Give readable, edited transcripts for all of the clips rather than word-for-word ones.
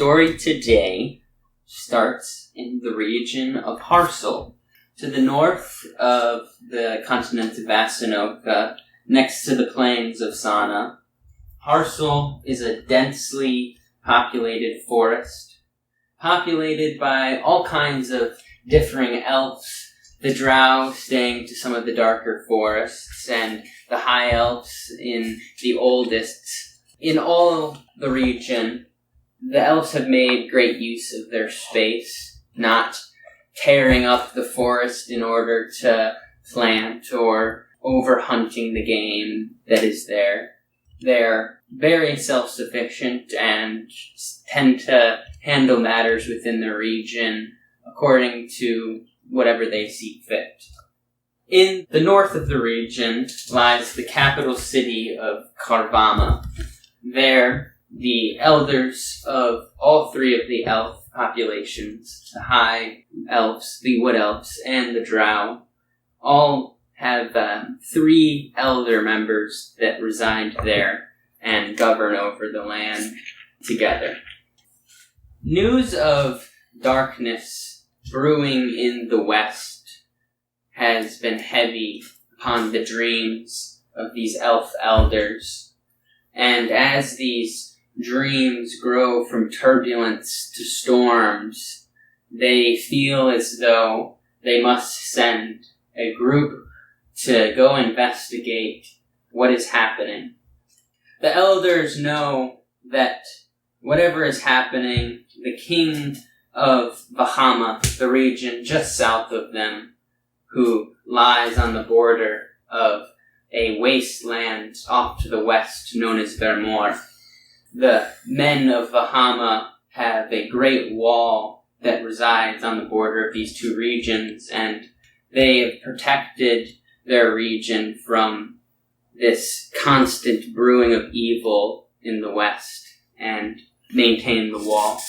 story today starts in the region of Harsel, to the north of the continent of Vassanoka, next to the plains of Sana. Harsel is a densely populated forest, populated by all kinds of differing elves, the drow staying to some of the darker forests, and the high elves in the oldest. In all the region, the elves have made great use of their space, not tearing up the forest in order to plant or overhunting the game that is there. They're very self-sufficient and tend to handle matters within the region according to whatever they see fit. In the north of the region lies the capital city of Karvama. There, the elders of all three of the elf populations, the high elves, the wood elves, and the drow, all have 3 elder members that reside there and govern over the land together. News of darkness brewing in the west has been heavy upon the dreams of these elf elders, and as these dreams grow from turbulence to storms, they feel as though they must send a group to go investigate what is happening. The elders know that whatever is happening, the king of Bahama, the region just south of them, who lies on the border of a wasteland off to the west known as Vermor. The men of Bahama have a great wall that resides on the border of these two regions, and they have protected their region from this constant brewing of evil in the west and maintain the wall.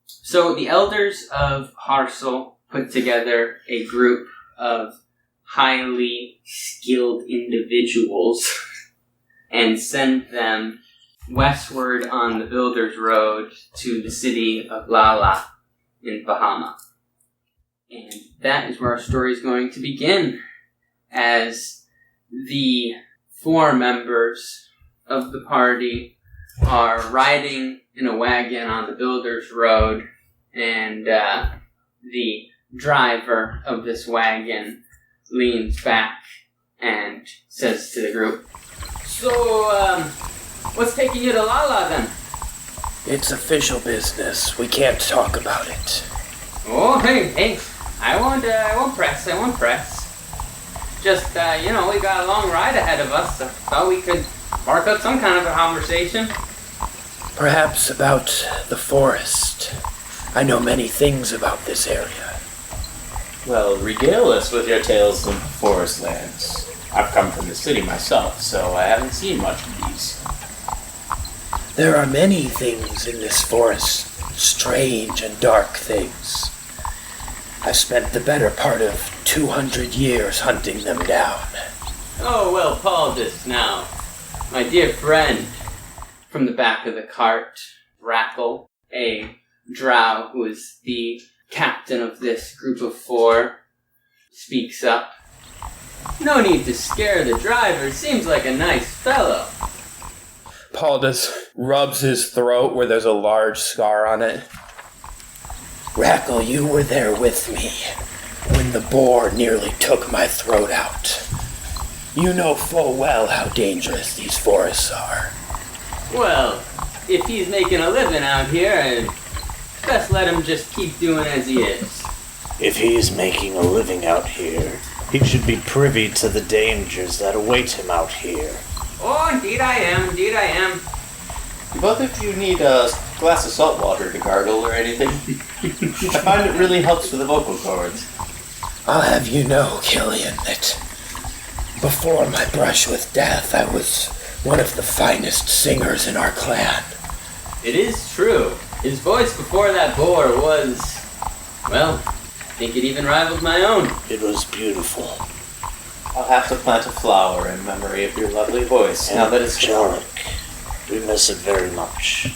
So the elders of Harsel put together a group of highly skilled individuals and sent them westward on the Builder's Road to the city of Lala in Bahama. And that is where our story is going to begin, as the 4 members of the party are riding in a wagon on the Builder's Road, and the driver of this wagon leans back and says to the group, "So, what's taking you to Lala then?" It's official business. We can't talk about it. Oh, hey, I won't press. Just, we got a long ride ahead of us, so I thought we could spark up some kind of a conversation. Perhaps about the forest. I know many things about this area. Well, regale us with your tales of forest lands. I've come from the city myself, so I haven't seen much of these. There are many things in this forest, strange and dark things. I spent the better part of 200 years hunting them down. Oh, well, Paldis now. My dear friend. From the back of the cart, Rackle, a drow who is the captain of this group of 4, speaks up. No need to scare the driver. Seems like a nice fellow. Paldis rubs his throat where there's a large scar on it. Rackle, you were there with me when the boar nearly took my throat out. You know full well how dangerous these forests are. Well, if he's making a living out here, I'd best let him just keep doing as he is. If he's making a living out here, he should be privy to the dangers that await him out here. Oh, indeed I am. Do both of you need a glass of salt water to gargle or anything? I find it really helps with the vocal cords. I'll have you know, Killian, that before my brush with death, I was one of the finest singers in our clan. It is true. His voice before that boar was, well, I think it even rivaled my own. It was beautiful. I'll have to plant a flower in memory of your lovely voice now that it's gone. Angelic. We miss it very much.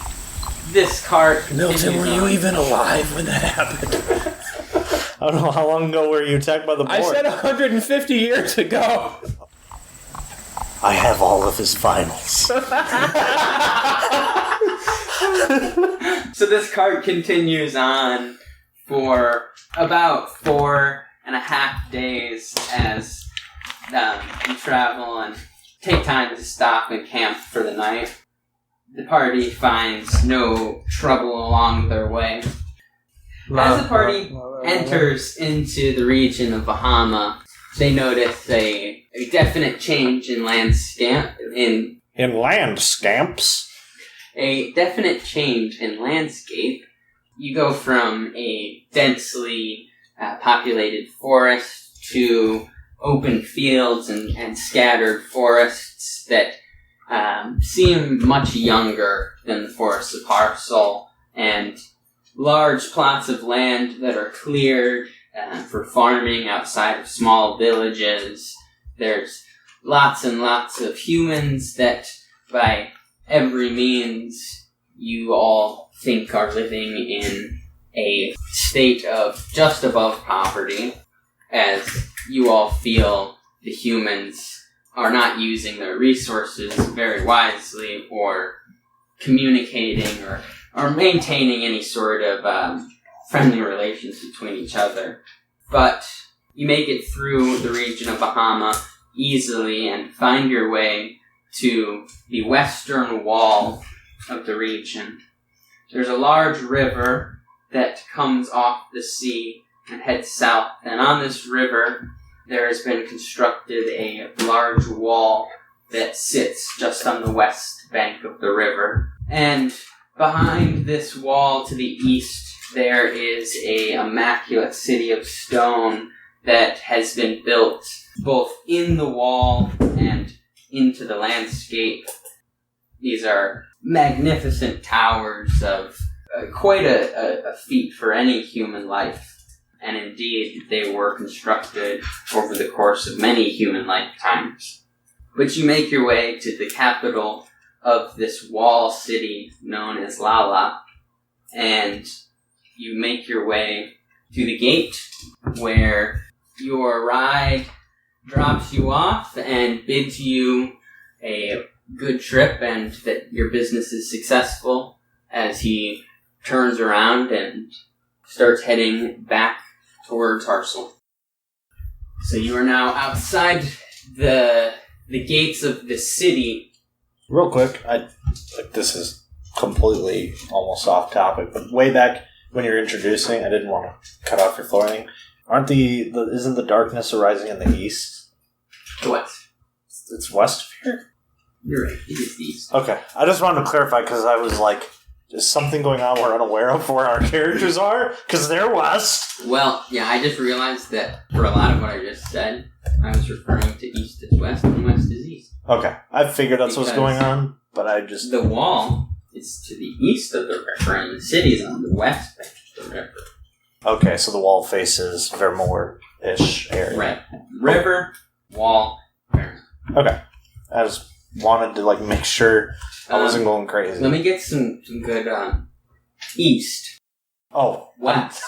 this cart Milton, were you on. even alive when that happened? I don't know how long ago were you attacked by the boar? I said 150 years ago. I have all of his finals. So this cart continues on for about 4.5 days as you travel and take time to stop and camp for the night. The party finds no trouble along their way. As the party enters into the region of Bahama, they notice a definite change in landscape. In land scamps? A definite change in landscape. You go from a densely populated forest to open fields and scattered forests that seem much younger than the forests of Harsel, and large plots of land that are cleared for farming outside of small villages. There's lots and lots of humans that, by every means, you all think are living in a state of just above poverty, as you all feel the humans are not using their resources very wisely or communicating or maintaining any sort of friendly relations between each other. But you make it through the region of Bahama easily and find your way to the western wall of the region. There's a large river that comes off the sea and heads south, and on this river there has been constructed a large wall that sits just on the west bank of the river. And behind this wall to the east there is a immaculate city of stone that has been built both in the wall and into the landscape. These are magnificent towers of quite a feat for any human life. And indeed, they were constructed over the course of many human lifetimes. But you make your way to the capital of this wall city known as Lala, and you make your way to the gate where your ride drops you off and bids you a good trip and that your business is successful, as he turns around and starts heading back towards Harsel. So you are now outside the gates of the city. Real quick, this is completely almost off topic, but way back when you're introducing, I didn't want to cut off your floor or anything. Isn't the darkness arising in the east? The west. It's west of here? You're right, it is the east. Okay, I just wanted to clarify because I was like, is something going on we're unaware of where our characters are? Because they're west. Well, yeah, I just realized that for a lot of what I just said, I was referring to east as west and west as east. Okay, I figured that's what's going on, but I just... The wall is to the east of the river, and the city is on the west bank of the river. Okay, so the wall faces Vermore-ish area. Right. River, wall, Vermore. Okay. I just wanted to make sure I wasn't going crazy. Let me get some good east. Oh. West.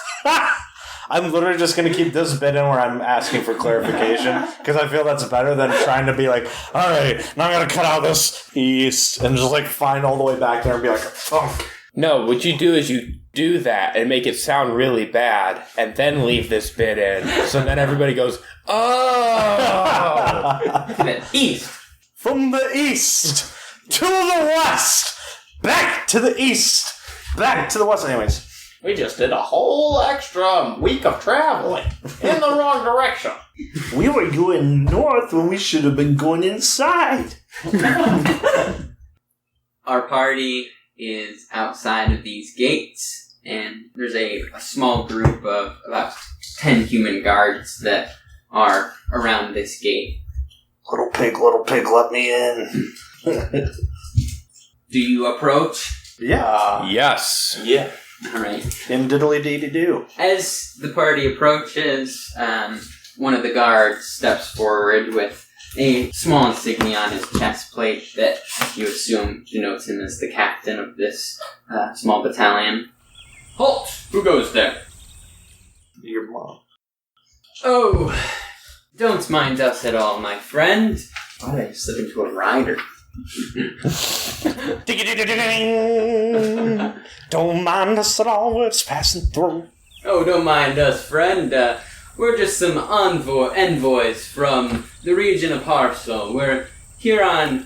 I'm literally just going to keep this bit in where I'm asking for clarification, because I feel that's better than trying to be like, alright, now I'm going to cut out this east, and just find all the way back there and be like, fuck. No, what you do is you do that and make it sound really bad, and then leave this bit in, so then everybody goes, oh! The east. From the east to the west, back to the east, back to the west. Anyways. We just did a whole extra week of traveling in the wrong direction. We were going north when we should have been going inside. Our party is outside of these gates, and there's a small group of about 10 human guards that are around this gate. Little pig, let me in. Do you approach? Yeah. Yes. Yeah. Alright. In diddly-dee-dee-doo. As the party approaches, one of the guards steps forward with a small insignia on his chest plate that you assume denotes him as the captain of this small battalion. Halt! Who goes there? Your mom. Oh, don't mind us at all, my friend. Why did I slip into a rider? Don't mind us at all, we're just passing through. Oh, don't mind us, friend. We're just some envoys from the region of Harsel. We're here on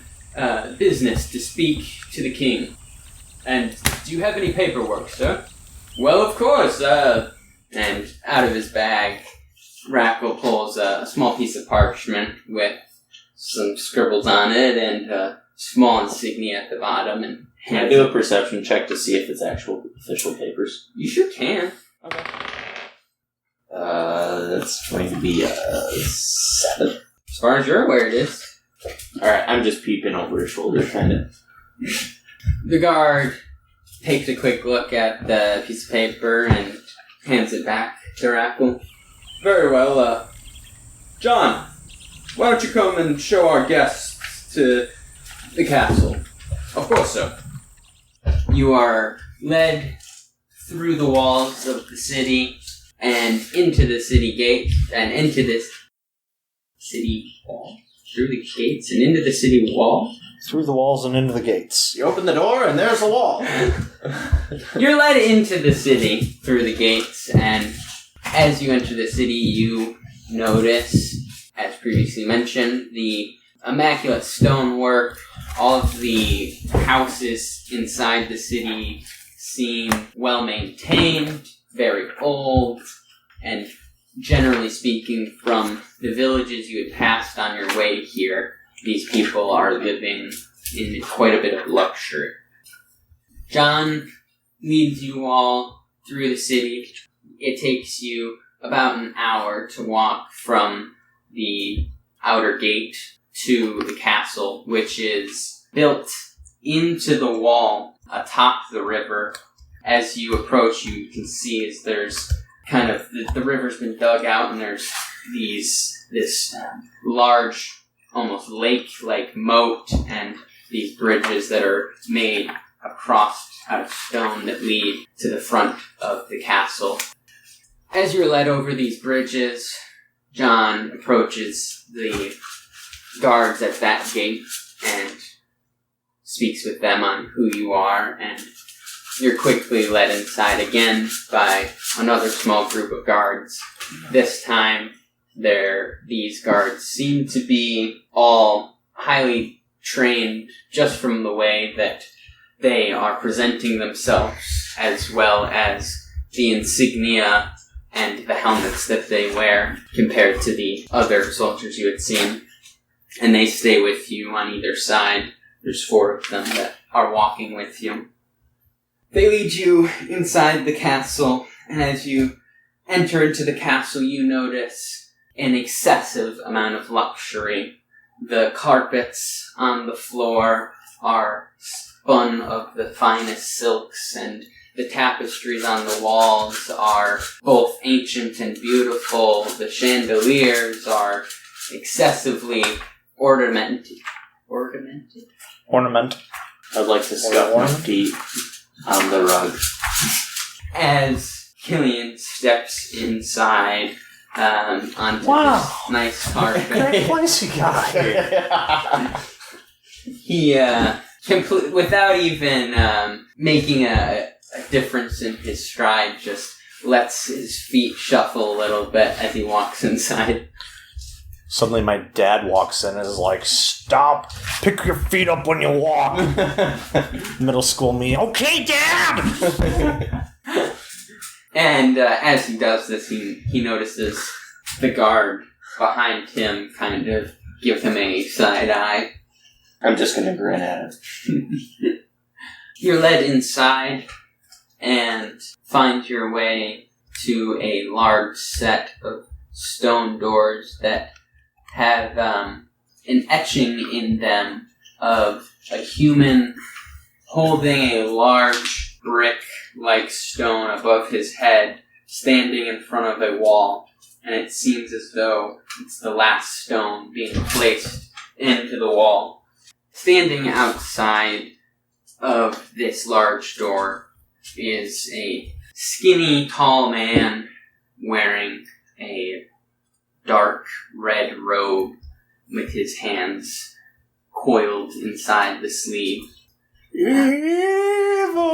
business to speak to the king. And do you have any paperwork, sir? Well, of course. And out of his bag, Rackle pulls a small piece of parchment with some scribbles on it and a small insignia at the bottom. And Can I do a perception check to see if it's actual official papers? You sure can. Okay. That's going to be 7. As far as you're aware, it is. Alright, I'm just peeping over his shoulder, kind of. The guard takes a quick look at the piece of paper and hands it back to Rackle. Very well, John, why don't you come and show our guests to the castle? Of course, sir. You are led through the walls of the city and into the city gate and into this city wall. Through the gates and into the city wall. Through the walls and into the gates. You open the door and there's a wall. You're led into the city through the gates, and as you enter the city, you notice, as previously mentioned, the immaculate stonework. All of the houses inside the city seem well maintained, very old, and generally speaking, from the villages you had passed on your way here, these people are living in quite a bit of luxury. John leads you all through the city. It takes you about an hour to walk from the outer gate to the castle, which is built into the wall atop the river. As you approach, you can see as there's kind of the river's been dug out, and there's this large, almost lake-like moat, and these bridges that are made across out of stone that lead to the front of the castle. As you're led over these bridges, John approaches the guards at that gate and speaks with them on who you are, and you're quickly led inside again by another small group of guards. This time, these guards seem to be all highly trained just from the way that they are presenting themselves, as well as the insignia and the helmets that they wear compared to the other soldiers you had seen. And they stay with you on either side. There's 4 of them that are walking with you. They lead you inside the castle, and as you enter into the castle, you notice an excessive amount of luxury. The carpets on the floor are spun of the finest silks, and the tapestries on the walls are both ancient and beautiful. The chandeliers are excessively ornamented. I'd like to scuff my feet on the rug. As Killian steps inside onto this nice carpet, Great place you got here. he, without even making a difference in his stride, just lets his feet shuffle a little bit as he walks inside. Suddenly my dad walks in and is like, "Stop! Pick your feet up when you walk." Middle school me, "Okay, Dad!" And as he does this, he notices the guard behind him kind of give him a side eye. I'm just gonna grin at him. You're led inside and find your way to a large set of stone doors that have an etching in them of a human holding a large brick-like stone above his head, standing in front of a wall. and it seems as though it's the last stone being placed into the wall. Standing outside of this large door is a skinny, tall man wearing a dark red robe with his hands coiled inside the sleeve. Evil!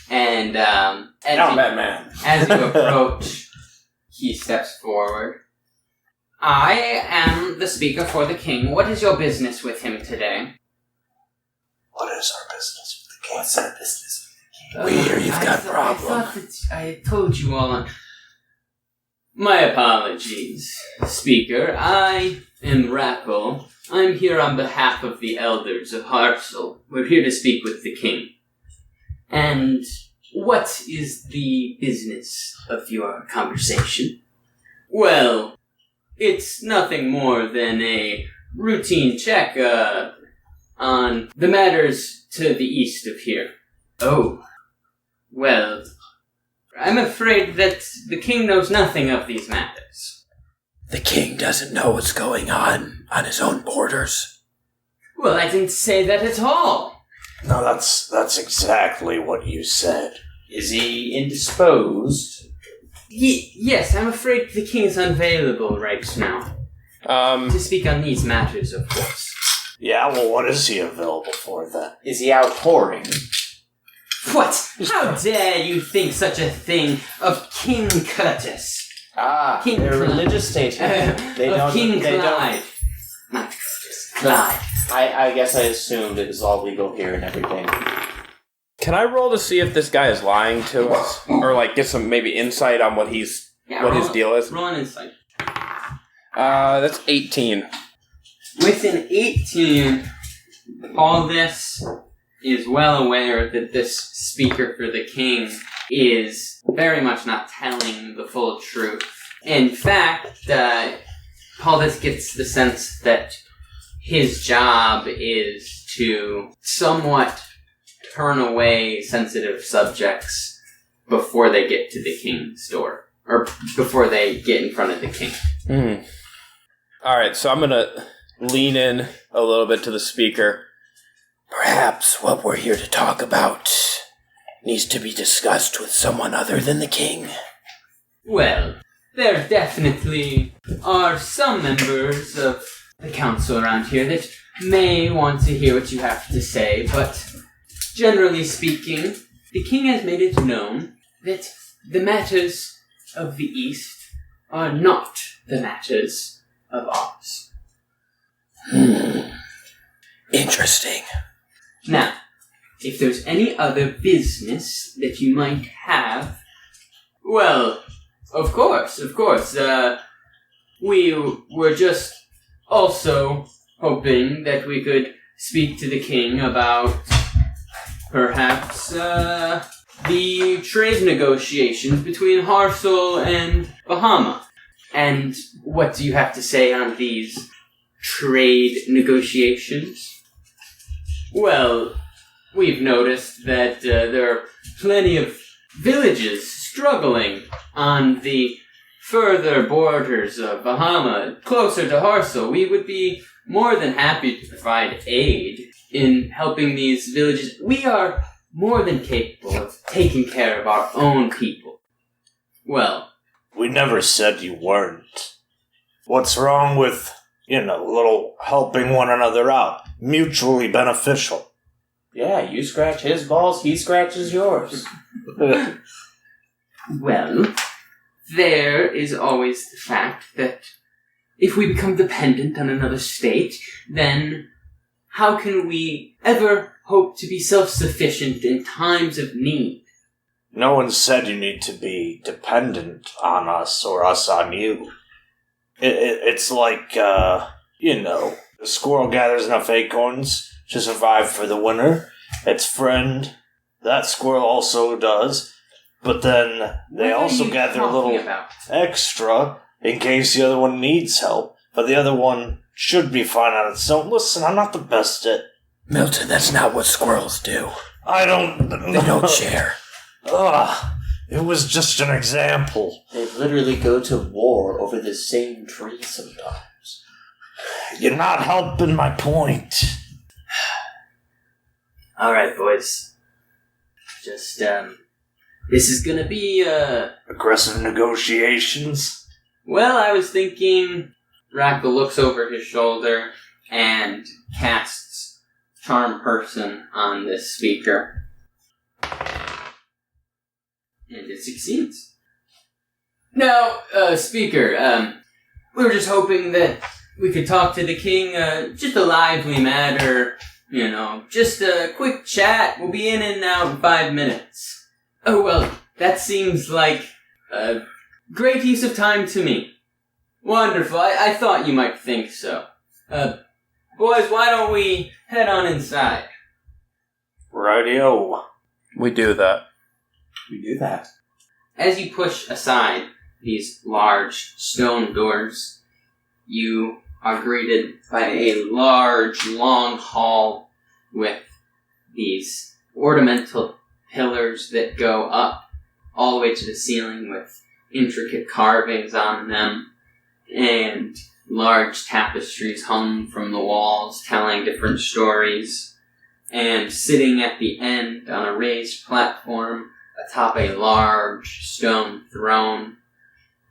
And Batman. as you approach, he steps forward. I am the speaker for the king. What is your business with him today? What is our business with the king? What's our business? We hear you've got I problem. thought that I told you all. My apologies, speaker. I am Rackle. I'm here on behalf of the elders of Harsel. We're here to speak with the king. And what is the business of your conversation? Well, it's nothing more than a routine check on the matters to the east of here. Oh, well, I'm afraid that the king knows nothing of these matters. The king doesn't know what's going on his own borders. Well, I didn't say that at all. No, that's exactly what you said. Is he indisposed? Yes, I'm afraid the king is unavailable right now. To speak on these matters, of course. Yeah, well, what is he available for then? Is he outpouring? What? How dare you think such a thing of King Curtis? King they're Clyde. religious statement. They of don't. King they Clyde. Not Curtis, Clyde. I guess I assumed it was all legal here and everything. Can I roll to see if this guy is lying to us? Or, get some maybe insight on what his deal is? Roll an insight. That's 18. With an 18, Paldis is well aware that this speaker for the king is very much not telling the full truth. In fact, Paldis gets the sense that his job is to somewhat turn away sensitive subjects before they get to the king's door, or before they get in front of the king. Alright, so I'm gonna lean in a little bit to the speaker. Perhaps what we're here to talk about needs to be discussed with someone other than the king. Well, there definitely are some members of the council around here that may want to hear what you have to say, but generally speaking, the king has made it known that the matters of the East are not the matters of ours. Interesting. Now, if there's any other business that you might have, well, of course. We were just also hoping that we could speak to the king about perhaps the trade negotiations between Harsel and Bahama. And what do you have to say on these trade negotiations? Well, we've noticed that there are plenty of villages struggling on the further borders of Bahama, closer to Harsel. We would be more than happy to provide aid in helping these villages. We are more than capable of taking care of our own people. Well, We never said you weren't. What's wrong with, a little helping one another out? Mutually beneficial. Yeah, you scratch his balls, he scratches yours. well, there is always the fact that if we become dependent on another state, then how can we ever hope to be self-sufficient in times of need? No one said you need to be dependent on us or us on you. It's like, the squirrel gathers enough acorns to survive for the winter. Its friend, that squirrel also does, but then they also gather a little extra in case the other one needs help, but the other one should be fine on its own. Listen, I'm not the best at... Milton, that's not what squirrels do. I don't... They don't share. Ugh. It was just an example. They literally go to war over the same tree sometimes. You're not helping my point. Alright, boys. Just, this is gonna be, Aggressive negotiations? Well, I was thinking... Rackle looks over his shoulder and casts Charm Person on this speaker. And it succeeds. Now, speaker, we were just hoping that we could talk to the king, just a lively matter, just a quick chat. We'll be in and out in 5 minutes. Oh, well, that seems like a great use of time to me. Wonderful, I thought you might think so. Boys, why don't we head on inside? Rightio. We do that. We do that. As you push aside these large stone doors, you are greeted by a large, long hall with these ornamental pillars that go up all the way to the ceiling with intricate carvings on them, and large tapestries hung from the walls telling different stories. And sitting at the end on a raised platform atop a large stone throne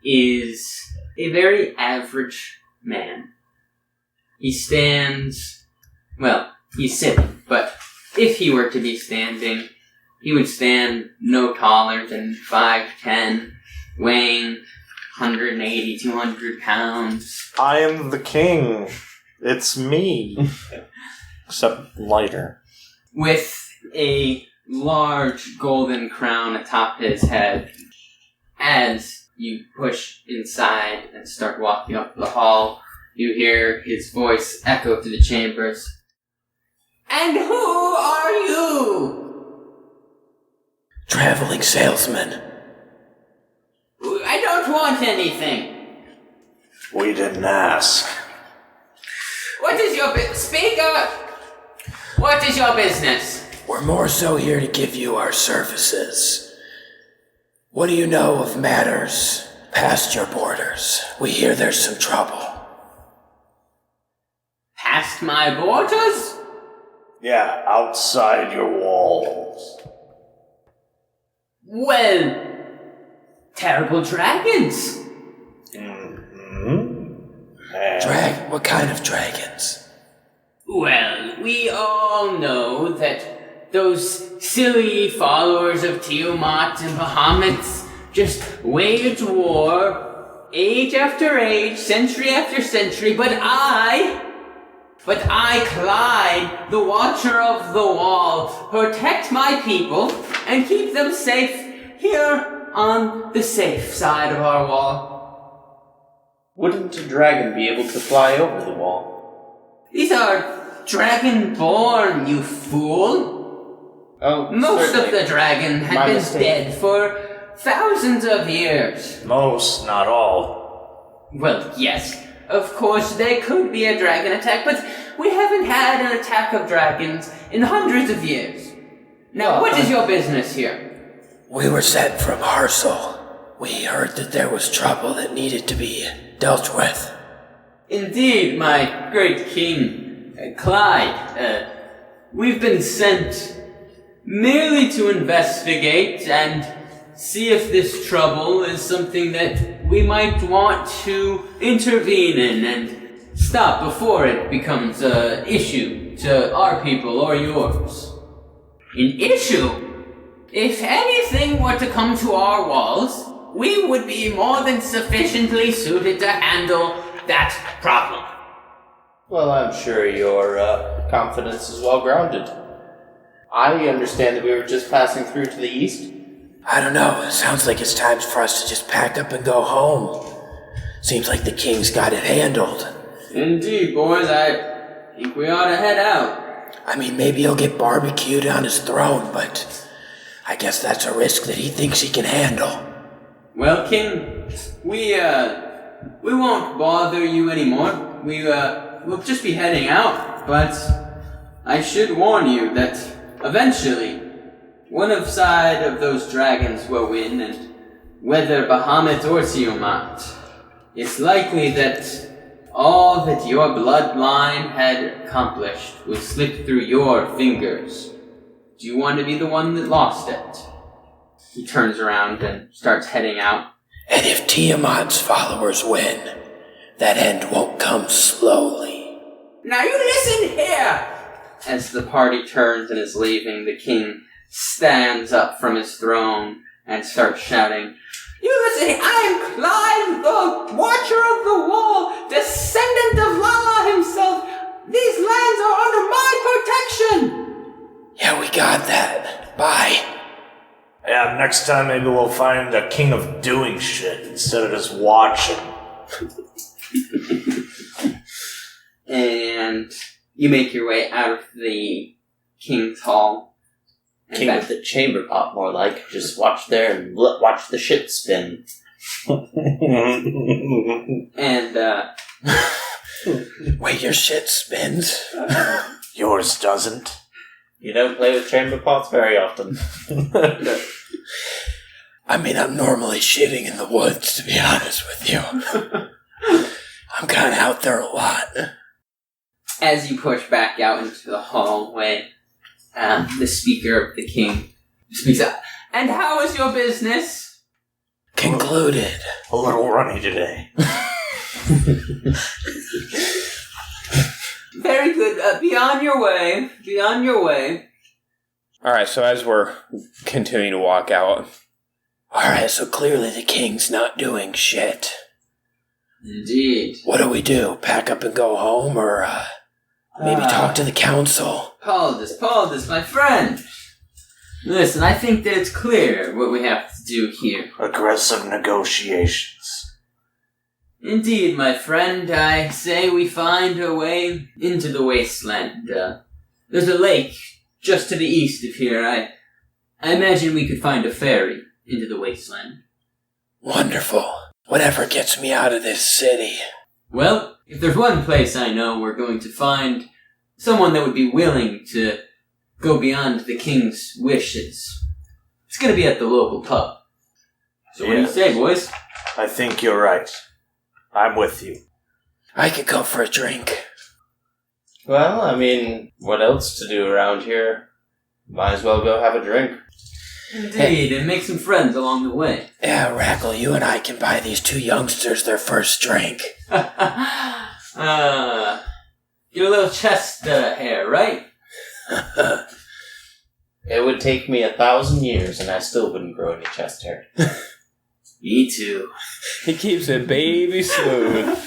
is a very average man. He stands, well, he's sitting, but if he were to be standing, he would stand no taller than 5'10", weighing 180, 200 pounds. I am the king. It's me. Except lighter. With a large golden crown atop his head. As you push inside and start walking up the hall, you hear his voice echo through the chambers. And who are you? Traveling salesman. I don't want anything. We didn't ask. What is your Speak up! What is your business? We're more so here to give you our services. What do you know of matters past your borders? We hear there's some trouble. Past my borders? Yeah, outside your walls. Well, terrible dragons. What kind of dragons? Well, we all know that those silly followers of Tiamat and Bahamut just wage war, age after age, century after century, but I, Clyde, the Watcher of the Wall, protect my people and keep them safe here on the safe side of our wall. Wouldn't a dragon be able to fly over the wall? These are dragon-born, you fool. Oh, Most certainly. of the dragon had My been mistake. dead for thousands of years. Most, not all. Well, yes, of course there could be a dragon attack, but we haven't had an attack of dragons in hundreds of years. Now, what is your business here? We were sent from Harsel. We heard that there was trouble that needed to be dealt with. Indeed, my great king, Clyde. We've been sent merely to investigate and see if this trouble is something that we might want to intervene in and stop before it becomes an issue to our people or yours. An issue? If anything were to come to our walls, we would be more than sufficiently suited to handle that problem. Well, I'm sure your confidence is well grounded. I understand that we were just passing through to the east. I don't know. It sounds like it's time for us to just pack up and go home. Seems like the king's got it handled. Indeed, boys, I think we ought to head out. I mean, maybe he'll get barbecued on his throne, but I guess that's a risk that he thinks he can handle. Well, King, we won't bother you anymore. We'll just be heading out, but I should warn you that eventually, one of side of those dragons will win, and whether Bahamut or Tiamat, it's likely that all that your bloodline had accomplished will slip through your fingers. Do you want to be the one that lost it? He turns around and starts heading out. And if Tiamat's followers win, that end won't come slowly. Now you listen here! As the party turns and is leaving, the king stands up from his throne and starts shouting, "You listen here! I am Clyde, the Watcher of the Wall, descendant of Lala himself! These lands are under my protection!" Yeah, we got that. Bye. Yeah, next time maybe we'll find a king of doing shit instead of just watching. And you make your way out of the king's hall. King of the chamber pot, more like. Just watch there and watch the shit spin. And, Wait, your shit spins? Yours doesn't. You don't play with chamber pots very often. I mean, I'm normally shitting in the woods, to be honest with you. I'm kind of out there a lot. as you push back out into the hallway, the speaker of the king speaks up. "And how is your business?" Concluded. A little runny today. Very good. Be on your way. Be on your way. Alright, so as we're continuing to walk out. Alright, so clearly the king's not doing shit. Indeed. What do? Pack up and go home, or maybe talk to the council? Paldis, my friend. Listen, I think that it's clear what we have to do here. Aggressive negotiations. Indeed, my friend, I say we find a way into the wasteland. There's a lake just to the east of here. I imagine we could find a ferry into the wasteland. Wonderful. Whatever gets me out of this city. Well, if there's one place I know we're going to find someone that would be willing to go beyond the king's wishes, it's going to be at the local pub. So what do you say, boys? I think you're right. I'm with you. I could go for a drink. Well, I mean, what else to do around here? Might as well go have a drink. Indeed, and make some friends along the way. Yeah, Rackle, you and I can buy these two youngsters their first drink. Your little chest hair, right? It would take me 1,000 years and I still wouldn't grow any chest hair. Me too. He keeps it baby smooth.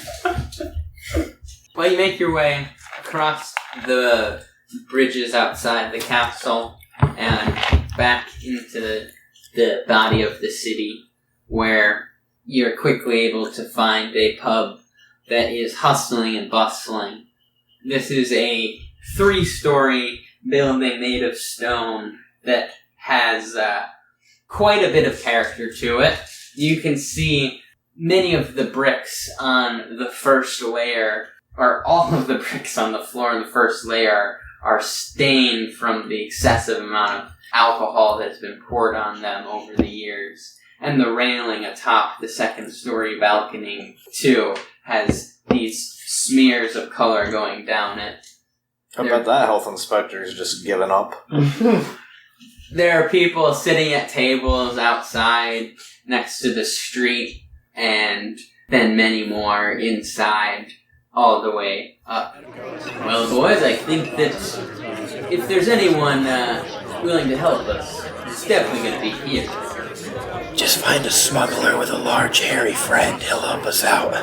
Well, you make your way across the bridges outside the castle and back into the body of the city, where you're quickly able to find a pub that is hustling and bustling. This is a 3-story building made of stone that has quite a bit of character to it. You can see many of the bricks on the first layer, or all of the bricks on the floor in the first layer, are stained from the excessive amount of alcohol that has been poured on them over the years. And the railing atop the 2nd-story balcony, too, has these smears of color going down it. I bet that health inspector is just giving up. There are people sitting at tables outside next to the street, and then many more inside, all the way up. Well, boys, I think that if there's anyone willing to help us, it's definitely going to be here. Just find a smuggler with a large hairy friend. He'll help us out.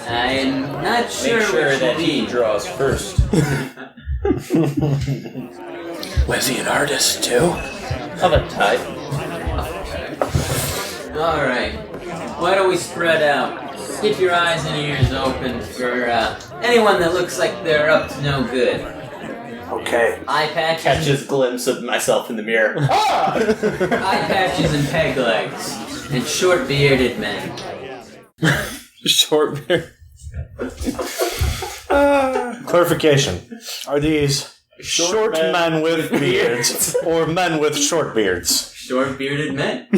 I'm not sure, Make sure which that will he be. draws first. Was he an artist, too? Of a type. Alright, why don't we spread out? Keep your eyes and ears open for anyone that looks like they're up to no good. Okay. Eye patches, Catches a glimpse of myself in the mirror. Ah! eye patches and peg legs, and short bearded men. Short beard. Clarification. Are these Short men with beards. Or men with short beards. Short bearded men.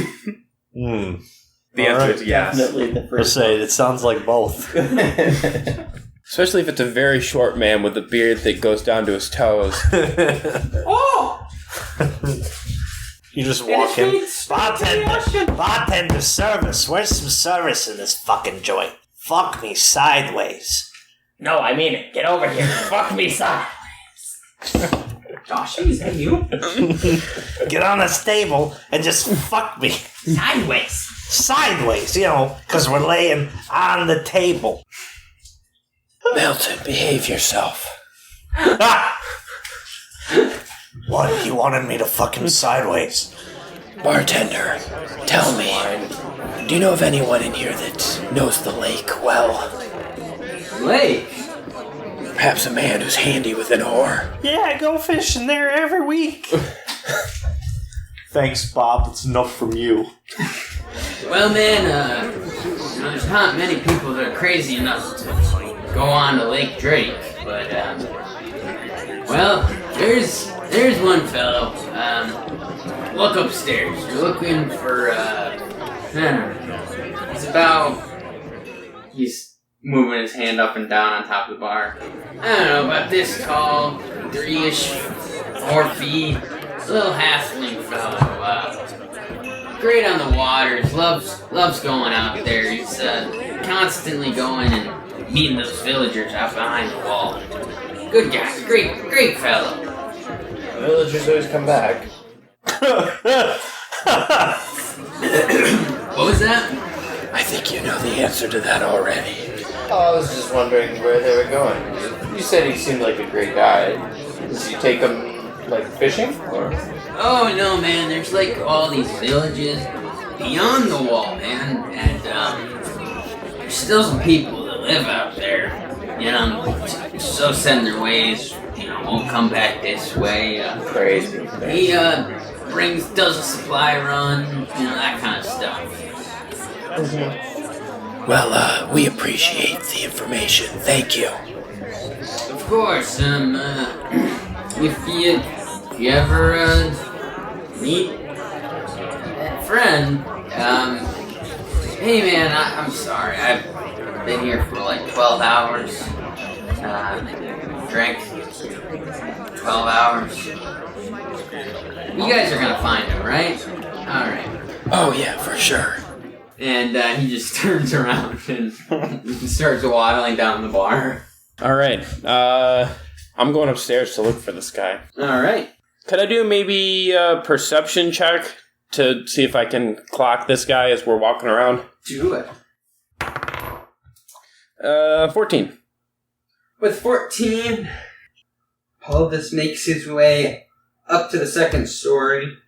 The answer is yes. Definitely the I first. say, it sounds like both. Especially if it's a very short man with a beard that goes down to his toes. Oh! You just walk in. Bartender service. Where's some service in this fucking joint? Fuck me sideways. No, I mean it. Get over here. Fuck me sideways. Josh, is that you? Get on this table and just fuck me. Sideways. Sideways, because we're laying on the table. Milton, behave yourself. What? You wanted me to fucking sideways? Bartender, tell me, do you know of anyone in here that knows the lake well? Lake? Perhaps a man who's handy with an oar? Yeah, I go fishing there every week. Thanks, Bob. That's enough from you. Well, man, there's not many people that are crazy enough to go on to Lake Drake, but, well, there's one fellow. Look upstairs. You're looking for, I don't know. He's moving his hand up and down on top of the bar. I don't know, about this tall, 3-ish, 4 feet. A little halfling fellow. Great on the waters. Loves going out there. He's constantly going and meeting those villagers out behind the wall. Good guy. Great fellow. Villagers always come back. What was that? I think you know the answer to that already. Oh, I was just wondering where they were going. You said he seemed like a great guy. Did you take him, fishing? Or? Oh no, man. There's all these villages beyond the wall, man, and there's still some people that live out there. So set in their ways. Won't come back this way. Crazy. He does a supply run, that kind of stuff. Well, we appreciate the information. Thank you. Of course, if you ever meet that friend, hey man, I'm sorry, I've been here for 12 hours, drank 12 hours. You guys are gonna find him, right? Alright. Oh yeah, for sure. And he just turns around and starts waddling down the bar. Alright, I'm going upstairs to look for this guy. Alright. Could I do maybe a perception check to see if I can clock this guy as we're walking around? Do it. 14. With 14, Paldis makes his way up to the second story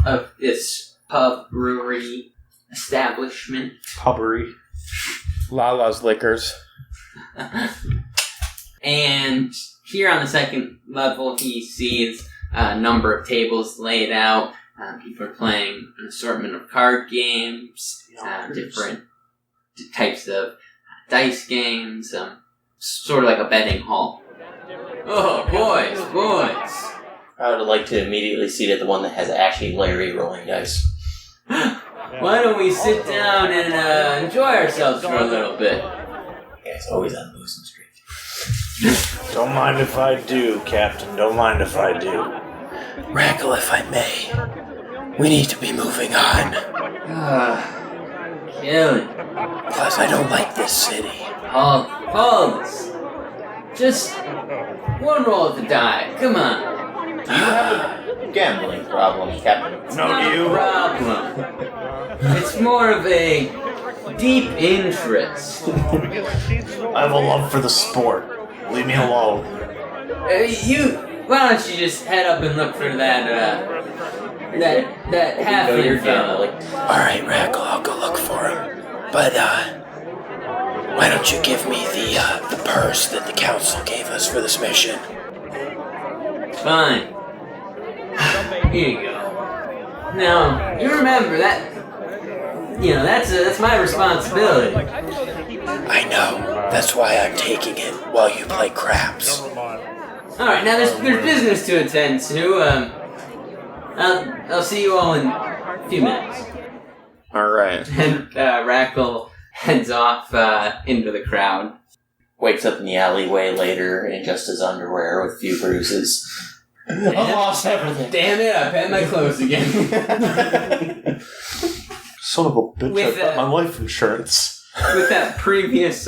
of this pub brewery establishment. Pubbery. Lala's Liquors. And here on the second level, he sees a number of tables laid out. People are playing an assortment of card games, different types of dice games, sort of like a betting hall. Oh, boys. I would like to immediately seat at the one that has actually Larry rolling dice. Why don't we sit down and enjoy ourselves for a little bit? Yeah, it's always on the losing streak. Don't mind if I do, Captain. Don't mind if I do. Rackle, if I may, we need to be moving on. Killian. Plus, I don't like this city. Paldis. Just one roll of the die. Come on. Do you have a gambling problem, Captain? Not a problem. It's more of a deep interest. I have a love for the sport. Leave me alone. Why don't you just head up and look for that halfling fellow? Alright, Rackle, I'll go look for him. But, why don't you give me the purse that the council gave us for this mission? Fine. Here you go. Now, you remember that, that's my responsibility. I know. That's why I'm taking it while you play craps. Alright, now there's business to attend to. I'll see you all in a few minutes. Alright. And Rackle heads off into the crowd. Wakes up in the alleyway later in just his underwear with a few bruises. I lost everything. Damn it, I bet my clothes again. Son of a bitch, I got my life insurance. With that previous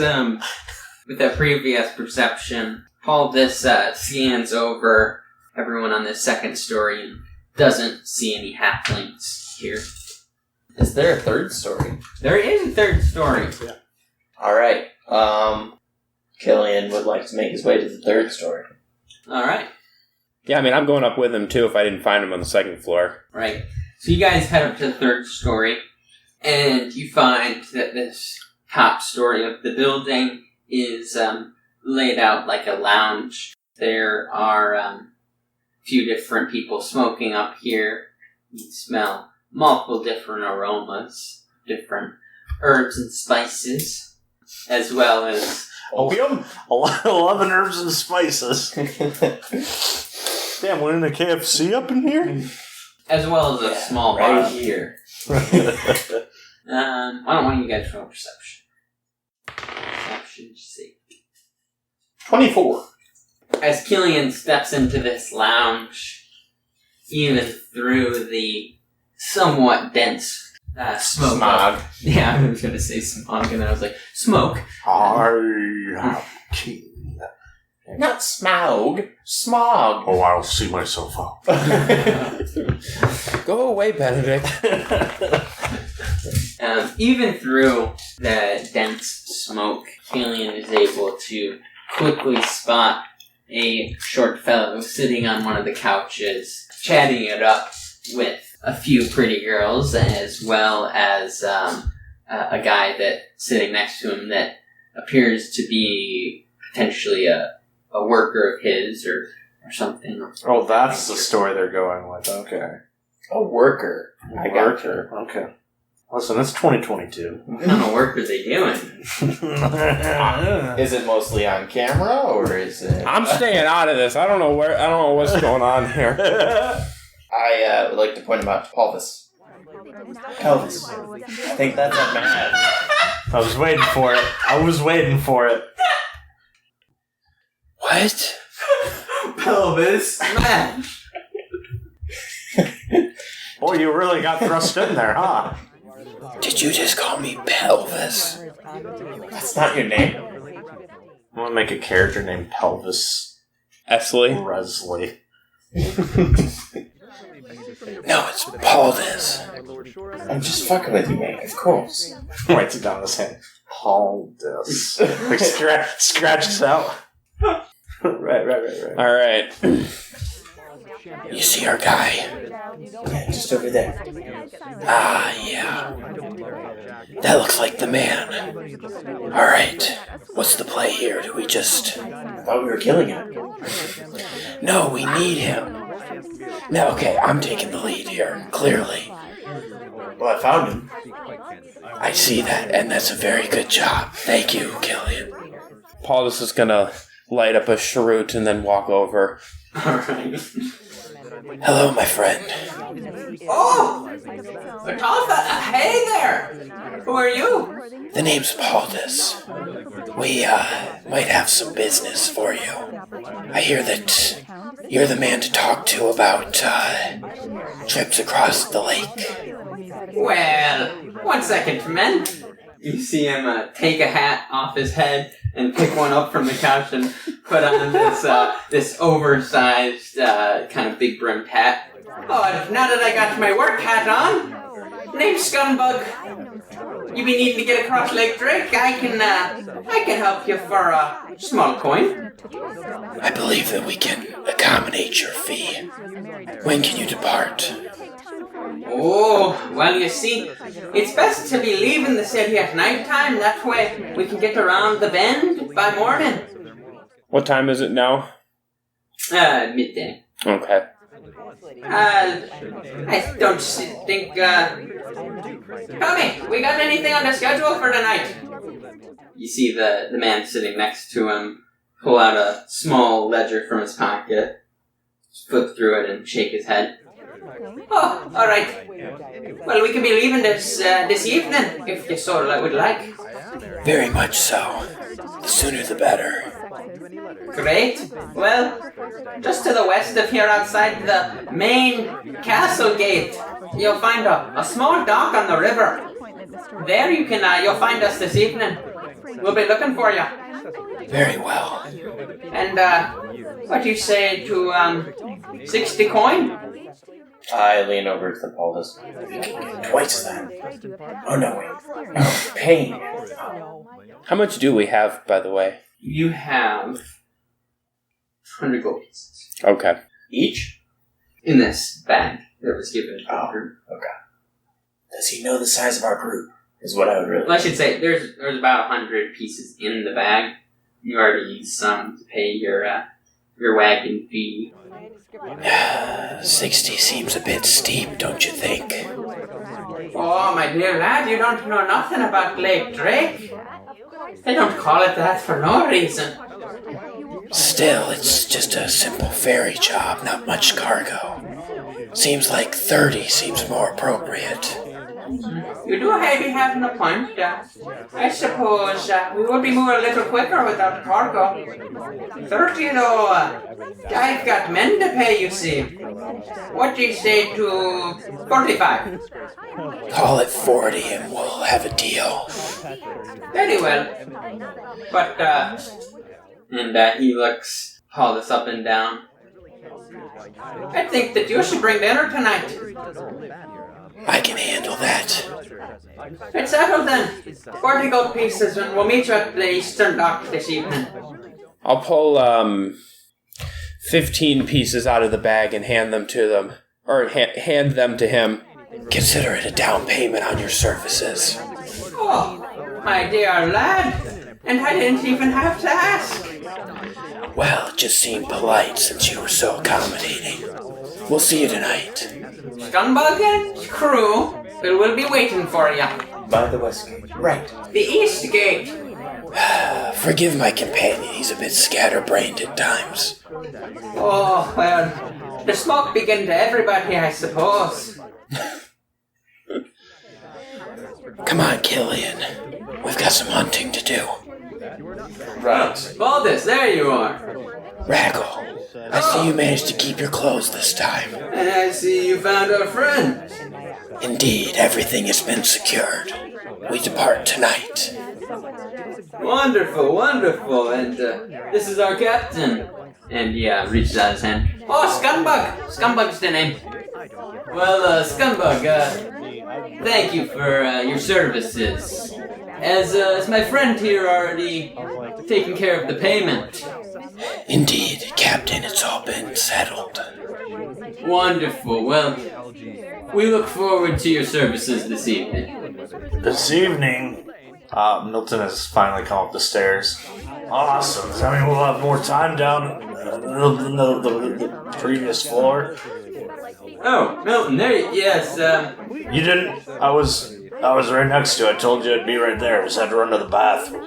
perception, Paldis scans over everyone on the second story and doesn't see any halflings here. Is there a third story? There is a third story. Yeah. Alright. Killian would like to make his way to the third story. Alright. Yeah, I mean, I'm going up with him, too, if I didn't find him on the second floor. Right. So you guys head up to the third story, and you find that this top story of the building is laid out like a lounge. There are a few different people smoking up here. You smell multiple different aromas, different herbs and spices, as well as... Opium? 11 herbs and spices. Damn, we're in a KFC up in here? As well as a small right bar. here. I don't want you guys to roll perception. Perception sake. 24. As Killian steps into this lounge, even through the somewhat dense smoke. Smog. Yeah, I was going to say smog, and then I was like, smoke. I have king. Not smog. Smog. Oh, I'll see myself out. Go away, Benedict. Even through the dense smoke, Killian is able to quickly spot a short fellow sitting on one of the couches, chatting it up with a few pretty girls, as well as a guy that sitting next to him that appears to be potentially a worker of his or something. Oh, that's the story they're going with. Okay. A worker. I got you. Okay. Listen, it's 2022. What kind of work are they doing? Is it mostly on camera, or is it... I'm staying out of this. I don't know what's going on here. I would like to point him out to Paldis. Elvis. I think that's a man. I was waiting for it. What? Pelvis smash. Boy, you really got thrust in there, huh? Did you just call me Pelvis? That's not your name. I'm gonna make a character named Pelvis Esley? Resley. No, it's Paldis. I'm just fucking with you, man. Of course. Writes it down his hand. Paldis. Like scratches out. Right. Alright. You see our guy? Yeah, just over there. Ah, yeah. That looks like the man. Alright. What's the play here? Do we just... I thought we were killing him. No, we need him. No, okay, I'm taking the lead here, clearly. Well, I found him. I see that, and that's a very good job. Thank you, Killian. Paldis is gonna light up a cheroot and then walk over. Alright. Hello, my friend. Oh! Hey there! Who are you? The name's Paldis. We, might have some business for you. I hear that you're the man to talk to about, trips across the lake. Well, 1 second, men. You see him take a hat off his head and pick one up from the couch and put on this oversized, kind of big brimmed hat. Oh, now that I got my work hat on, name's Scumbug. You be needing to get across Lake Drake? I can help you for a small coin. I believe that we can accommodate your fee. When can you depart? Oh, well, you see, it's best to be leaving the city at night time. That way we can get around the bend by morning. What time is it now? Midday. Okay. I don't think, Tell me, we got anything on the schedule for tonight? You see the man sitting next to him pull out a small ledger from his pocket, flip through it, and shake his head. Oh, all right. Well, we can be leaving this evening, if you so would like. Very much so. The sooner the better. Great. Well, just to the west of here, outside the main castle gate, you'll find a small dock on the river. There you'll find us this evening. We'll be looking for you. Very well. And, what do you say to, 60 coin? I lean over to the Paldis. Twice that. Oh, no, wait. Oh, pain. How much do we have, by the way? You have 100 gold pieces. Okay. Each? In this bag that was given to the group. Does he know the size of our group? Is what I would really... Well, I should say, there's about 100 pieces in the bag. You already used some to pay your wagon fee. 60 seems a bit steep, don't you think? Oh, my dear lad, you don't know nothing about Lake Drake. They don't call it that for no reason. Still, it's just a simple ferry job, not much cargo. Seems like 30 seems more appropriate. You do maybe have a point. I suppose we would be moving a little quicker without cargo. 30 though, I've got men to pay, you see. What do you say to 45? Call it 40 and we'll have a deal. Very well. But, And he looks Paldis up and down. I think that you should bring dinner tonight. I can handle that. It's settled then. 40 gold pieces, and we'll meet you at the Eastern Dock this evening. I'll pull 15 pieces out of the bag and hand them to them. Or hand them to him. Consider it a down payment on your services. Oh, my dear lad. And I didn't even have to ask. Well, it just seemed polite since you were so accommodating. We'll see you tonight. Scumbug and crew will be waiting for you. By the west gate. Right. The east gate. Forgive my companion, he's a bit scatterbrained at times. Oh, well, the smoke begin to everybody, I suppose. Come on, Killian. We've got some hunting to do. Right. Paldis, there you are. Rackle, I see you managed to keep your clothes this time. And I see you found our friend. Indeed, everything has been secured. We depart tonight. Wonderful, wonderful. And this is our captain. And reaches out his hand. Oh, Scumbug. Scumbug's the name. Well, Scumbug, thank you for your services. As my friend here already taken care of the payment. Indeed, Captain, it's all been settled. Wonderful. Well, we look forward to your services this evening. This evening, Milton has finally come up the stairs. Awesome. Does that mean we'll have more time down in the previous floor? Oh, Milton, yes, You didn't. I was right next to it. I told you I'd be right there. Just had to run to the bathroom.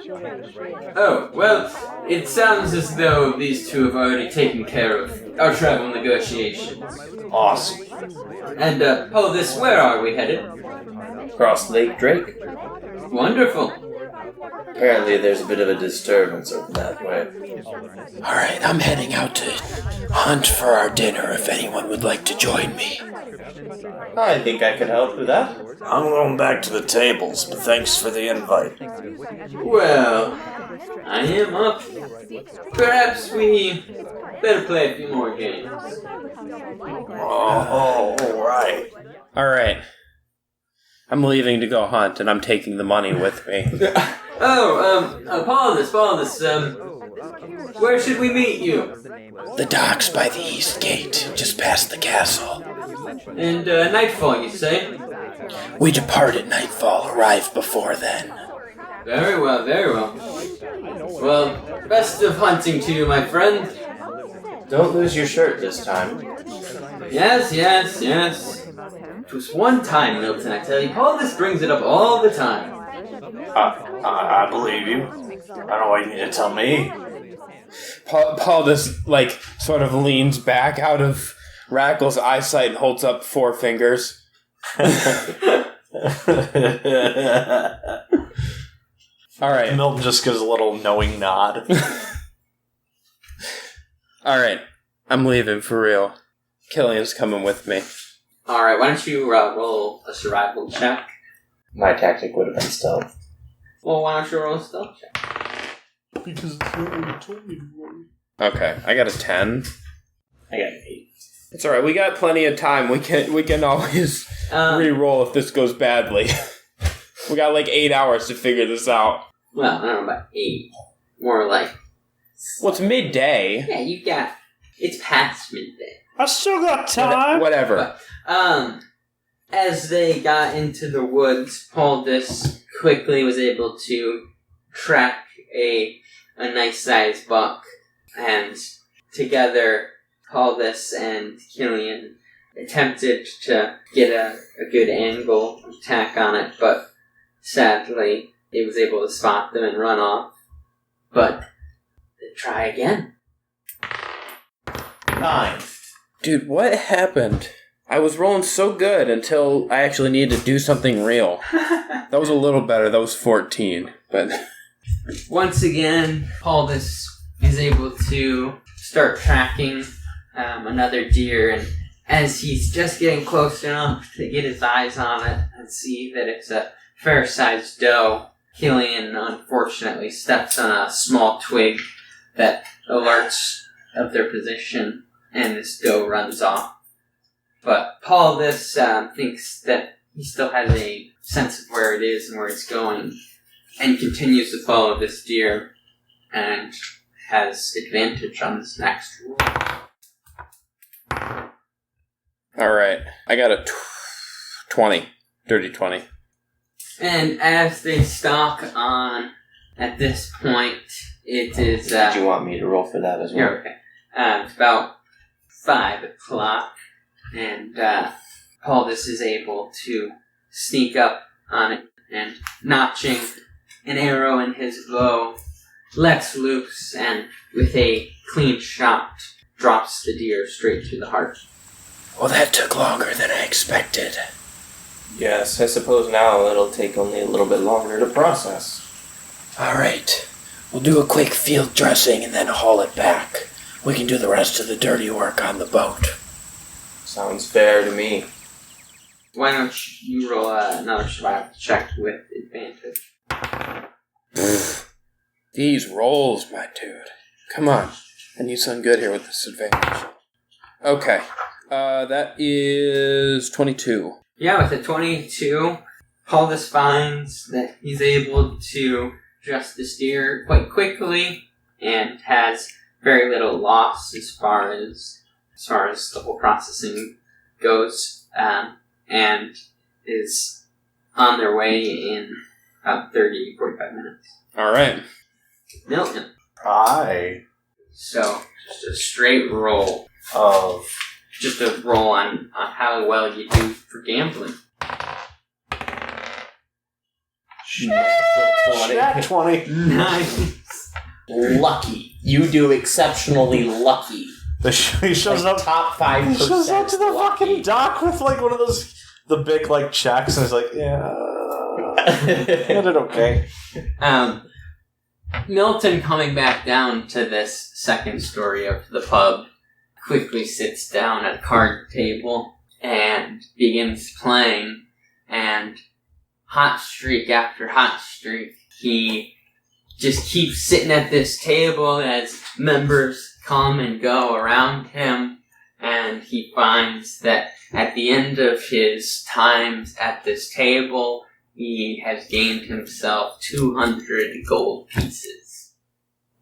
Oh, well, it sounds as though these two have already taken care of our travel negotiations. Awesome. And, Paldis, where are we headed? Across Lake Drake. Wonderful. Apparently there's a bit of a disturbance over that way. Alright, I'm heading out to hunt for our dinner if anyone would like to join me. I think I could help with that. I'm going back to the tables, but thanks for the invite. Well, I am up. Perhaps we better play a few more games. Alright. Alright. I'm leaving to go hunt, and I'm taking the money with me. Paldis, where should we meet you? The docks by the east gate, just past the castle. And, nightfall, you say? We depart at nightfall, arrive before then. Very well, very well. Well, best of hunting to you, my friend. Don't lose your shirt this time. Yes. It was one time, Milton, I tell you. Paldis brings it up all the time. I believe you. I don't know why you need to tell me. Paldis, like, sort of leans back out of Rackle's eyesight and holds up 4 fingers. Alright. Milton just gives a little knowing nod. Alright. I'm leaving, for real. Killian's coming with me. Alright, why don't you roll a survival check? My tactic would have been stealth. Well, why don't you roll a stealth check? Because it's not what you told me to roll. Okay, I got a 10. I got an 8. It's alright, we got plenty of time. We can always re-roll if this goes badly. We got like 8 hours to figure this out. Well, I don't know about 8. More like... Well, it's midday. Yeah, you got... It's past midday. I still got time. Whatever. But, as they got into the woods, Paldis quickly was able to track a nice-sized buck, and together, Paldis and Killian attempted to get a good angle attack on it, but sadly, it was able to spot them and run off. But they try again. 9. Dude, what happened? I was rolling so good until I actually needed to do something real. That was a little better. That was 14. But once again, Paldis is able to start tracking another deer, and as he's just getting close enough to get his eyes on it and see that it's a fair-sized doe, Killian unfortunately steps on a small twig that alerts of their position, and this doe runs off. But Paldis thinks that he still has a sense of where it is and where it's going, and continues to follow this deer, and has advantage on this next roll. alright, I got a 20. Dirty 20. And as they stalk on, at this point, it is... Did you want me to roll for that as well? Yeah, okay. It's about 5 o'clock, and Paldis is able to sneak up on it, and notching an arrow in his bow, lets loose, and with a clean shot, drops the deer straight through the heart. Well, that took longer than I expected. Yes, I suppose now it'll take only a little bit longer to process. Alright, we'll do a quick field dressing and then haul it back. We can do the rest of the dirty work on the boat. Sounds fair to me. Why don't you roll another survival check with advantage? These rolls, my dude. Come on. I need something good here with this advantage. Okay. That is 22. Yeah, with a 22, Paldis finds that he's able to dress the steer quite quickly and has very little loss as far as the whole processing goes, and is on their way in about 30-45 minutes. Alright. Milton. Hi. So, just a straight roll. Just a roll on how well you do for gambling. Nat 20. Nice. Lucky. You do exceptionally lucky. He shows up. Top 5%. He shows up to the lucky. fucking dock with like one of those, the big like checks, and he's like, yeah, I did okay. Milton, coming back down to this second story of the pub, quickly sits down at a card table and begins playing, and hot streak after hot streak, he just keeps sitting at this table as members come and go around him, and he finds that at the end of his times at this table, he has gained himself 200 gold pieces.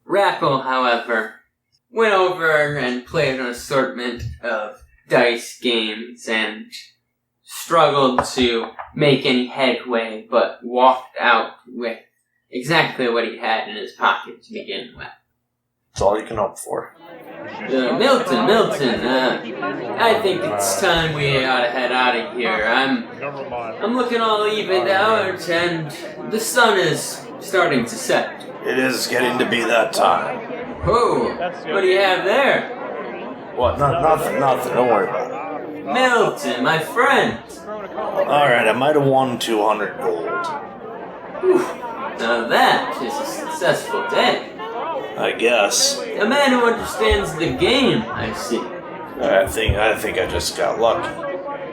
Rackle, however, went over and played an assortment of dice games and struggled to make any headway, but walked out with exactly what he had in his pocket to begin with. That's all you can hope for. Milton, I think it's time we ought to head out of here. I'm looking all evened out, and the sun is starting to set. It is getting to be that time. Whoa, what do you have there? What? Nothing. Don't worry about it. Milton, my friend. Alright, I might have won 200 gold. Now that is a successful day. I guess. A man who understands the game, I see. I think I just got lucky.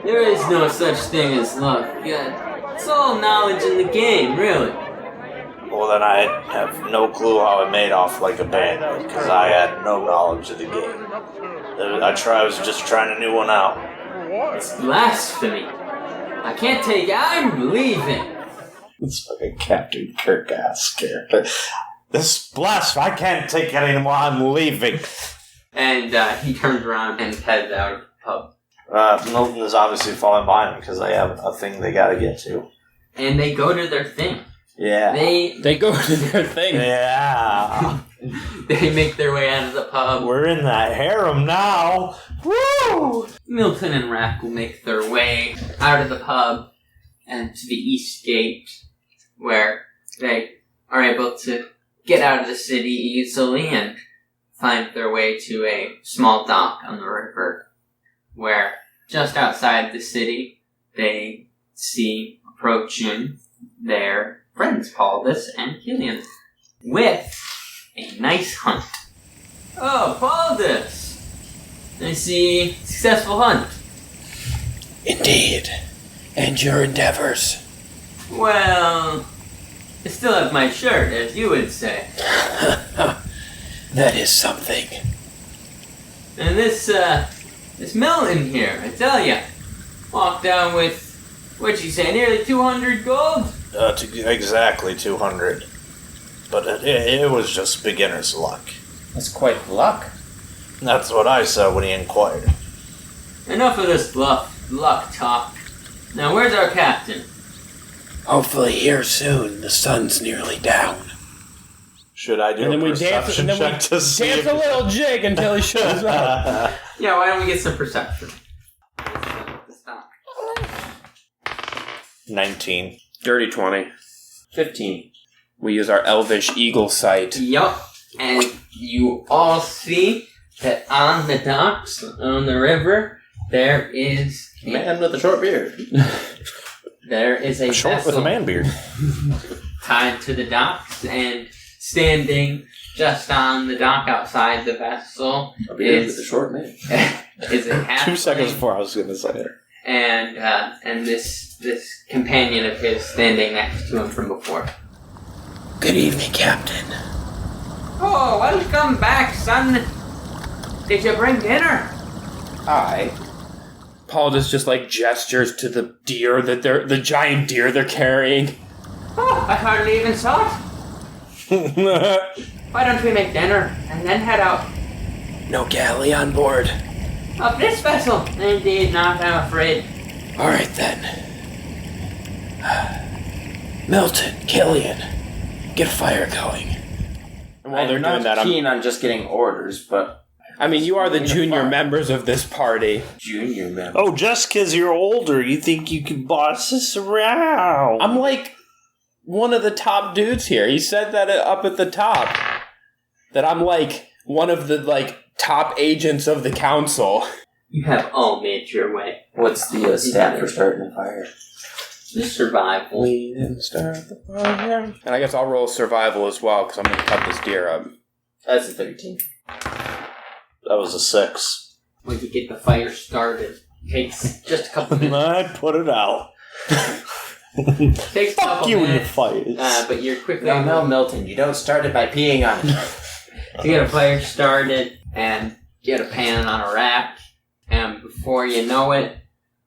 There is no such thing as luck. It's all knowledge in the game, really. Well, then I have no clue how I made off like a bandit, because I had no knowledge of the game. I was just trying a new one out. It's blasphemy. I can't take it. I'm leaving. It's like a Captain Kirk-ass character. This blasphemy, I can't take it anymore, I'm leaving. And he turns around and heads out of the pub. Milton is obviously falling behind because they have a thing they gotta get to. And they go to their thing. Yeah. They go to their thing. Yeah. They make their way out of the pub. We're in that harem now. Woo! Milton and Rackle make their way out of the pub and to the east gate, where they are able to get out of the city easily and find their way to a small dock on the river, where just outside the city they see approaching their friends Paldis and Killian with a nice hunt. Oh, Paldis! I see successful hunt. Indeed. And your endeavors. Well, I still have my shirt, as you would say. That is something. And this Milton here, I tell ya, walked down with, what'd you say, nearly 200 gold? Exactly 200. But it was just beginner's luck. That's quite luck. That's what I said when he inquired. Enough of this luck talk. Now, where's our captain? Hopefully here soon. The sun's nearly down. Should I do a perception check to see dance if... a little jig until he shows up. Yeah, why don't we get some perception? 19. Dirty 20. 15. We use our elvish eagle sight. Yup, and you all see that on the docks, on the river, there is Man with a short beard. There is a Short vessel with a man beard. tied to the docks, and standing just on the dock outside the vessel A beard with a short man. is a halfling. 2 seconds before I was going to say it. And this companion of his standing next to him from before. Good evening, Captain. Oh, welcome back, son. Did you bring dinner? Aye. Paldis just gestures to the deer the giant deer they're carrying. Oh, I hardly even saw it. Why don't we make dinner and then head out? No galley on board. Of this vessel? Indeed not, I'm afraid. All right then. Milton, Killian, get a fire going. And while they're I'm doing not that, keen on just getting orders, but you are the junior members of this party. junior member. Oh, just because you're older, you think you can boss us around. I'm one of the top dudes here. He said that up at the top. That I'm one of the top agents of the council. You have all made your way. What's the stat for starting a fire? Just survival. We didn't start the fire. And I guess I'll roll survival as well, because I'm going to cut this deer up. That's a 13. That was a 6. When you get the fire started, takes just a couple minutes. I put it out. Takes a Fuck couple you and your minutes, fires. but you're quickly No, Milton, you don't start it by peeing on it. to get a fire started and get a pan on a rack, and before you know it,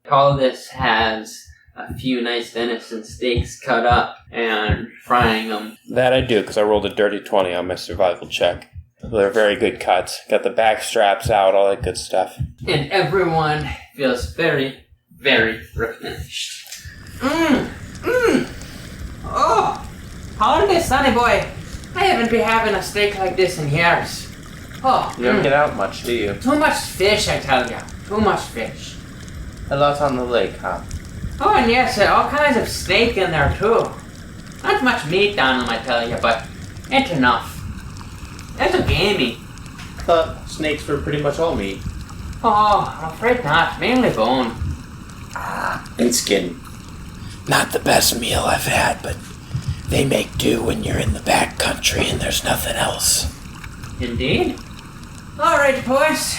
Paldis has a few nice venison steaks cut up and frying them. That I do, because I rolled a dirty 20 on my survival check. They're very good cuts. Got the back straps out, all that good stuff. And everyone feels very, very replenished. Oh, Paldis, sonny boy. I haven't been having a steak like this in years. Oh, You don't get out much, do you? too much fish, I tell ya. Too much fish. A lot on the lake, huh? Oh, and yes, all kinds of steak in there, too. Not much meat on them, I tell you, but it's enough. That's a gamey. I thought snakes were pretty much all meat. Oh, I'm afraid not. Mainly bone. And skin. Not the best meal I've had, but they make do when you're in the back country and there's nothing else. Indeed. All right, boys.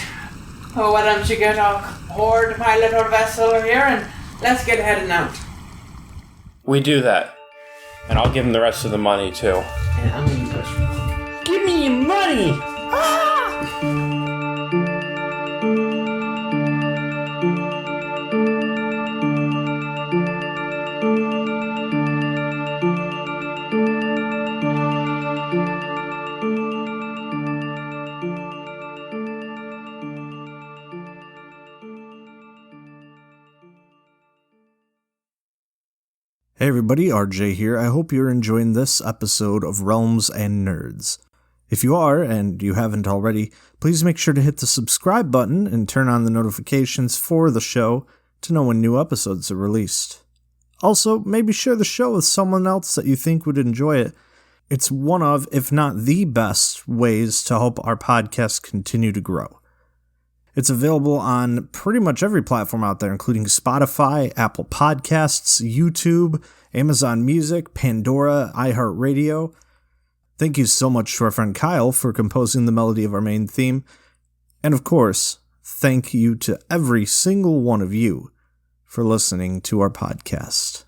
Oh, why don't you get aboard my little vessel here and let's get heading out. We do that. And I'll give him the rest of the money, too. And I'm gonna push. Give me your money! Hey everybody, RJ here. I hope you're enjoying this episode of Realms and Nerds. If you are, and you haven't already, please make sure to hit the subscribe button and turn on the notifications for the show to know when new episodes are released. Also, maybe share the show with someone else that you think would enjoy it. It's one of, if not the best, ways to help our podcast continue to grow. It's available on pretty much every platform out there, including Spotify, Apple Podcasts, YouTube, Amazon Music, Pandora, iHeartRadio. Thank you so much to our friend Kyle for composing the melody of our main theme. And of course, thank you to every single one of you for listening to our podcast.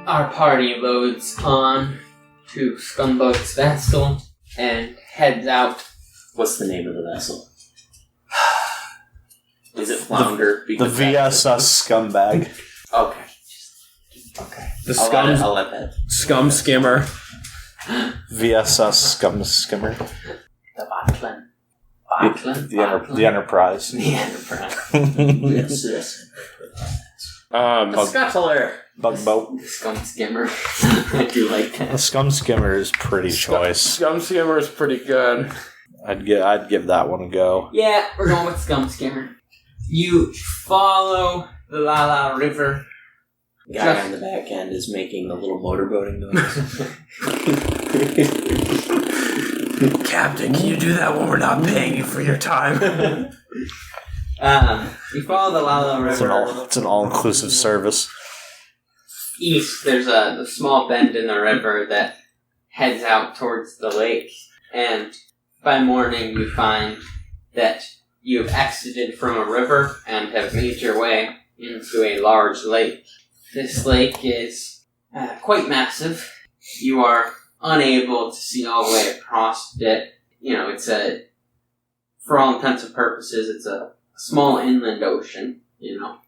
Our party loads on to Scumbug's vessel and heads out. What's the name of the vessel? Is it Flounder? The VSS Scumbag. Okay. The I'll let that. Scum Skimmer. VSS Scum Skimmer. The Botland. The Enterprise. The Enterprise. The Scuttler. Bugboat. The Scum Skimmer. I do like The that. Scum Skimmer is pretty choice. Scum Skimmer is pretty good. I'd give that one a go. Yeah, we're going with Scum Skimmer. You follow the Lala River. The guy on the back end is making the little motorboating noise. Captain, can you do that when we're not paying you for your time? You follow the Lala River. It's an all-inclusive service. East, there's a small bend in the river that heads out towards the lake, and by morning you find that you've exited from a river and have made your way into a large lake. This lake is quite massive. You are unable to see all the way across it. You know, for all intents and purposes, it's a small inland ocean, you know.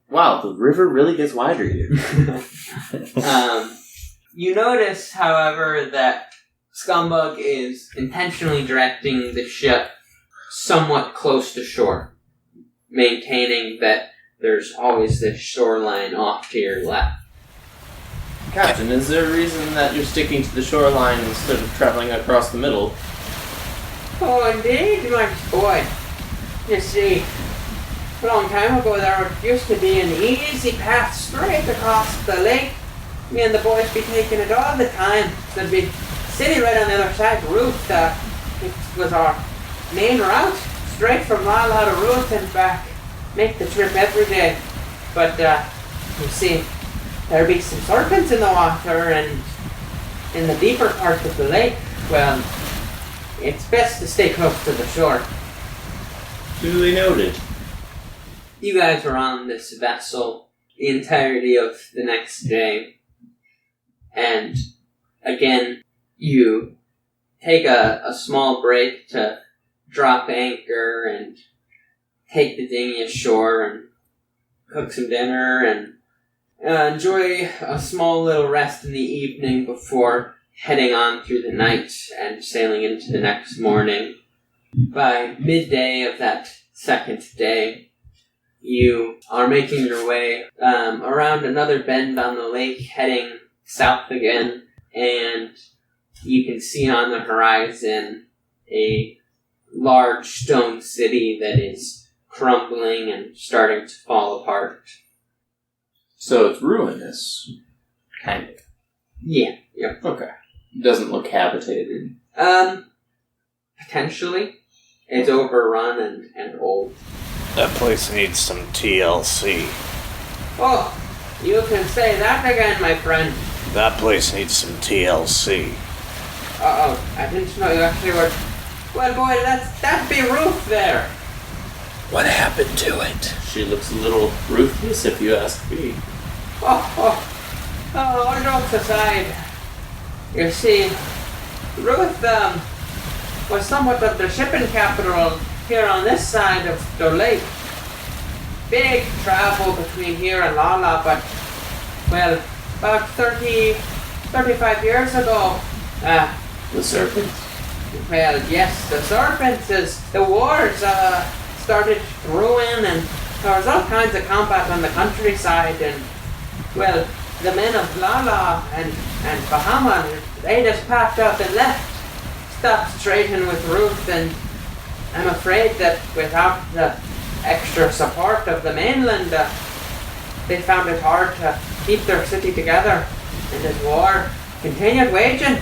Wow, the river really gets wider here. You notice, however, that Scumbug is intentionally directing the ship somewhat close to shore, maintaining that there's always this shoreline off to your left. Captain, is there a reason that you're sticking to the shoreline instead of traveling across the middle? Oh, indeed, my boy. You see, a long time ago there used to be an easy path straight across the lake. Me and the boys be taking it all the time. There'd be city right on the other side of the route. It was our main route, straight from Lala to Route and back. Make the trip every day. But, you see, there'd be some serpents in the water and in the deeper part of the lake. Well, it's best to stay close to the shore. Duly noted. You guys were on this vessel the entirety of the next day, and again, you take a small break to drop anchor and take the dinghy ashore and cook some dinner and enjoy a small little rest in the evening before heading on through the night and sailing into the next morning. By midday of that second day, you are making your way around another bend on the lake, heading south again, and you can see on the horizon a large stone city that is crumbling and starting to fall apart. So it's ruinous. Kind of. Yeah, yep. Okay. Doesn't look habitated. Potentially. It's overrun and old. That place needs some TLC. Oh, you can say that again, my friend. That place needs some TLC. Uh-oh, I didn't know you actually were... Well, boy, that'd be Ruth there. What happened to it? She looks a little ruthless, if you ask me. Oh, all jokes aside. You see, Ruth, was somewhat of the shipping capital here on this side of the lake. Big travel between here and Lala, but, well, about 35 years ago, The serpent? well, yes, the serpents, the wars, started brewing, and there was all kinds of combat on the countryside, and, well, the men of Lala and Bahama, they just packed up and left. Stopped trading with Ruth, and I'm afraid that without the extra support of the mainland, they found it hard to keep their city together, and as war continued waging,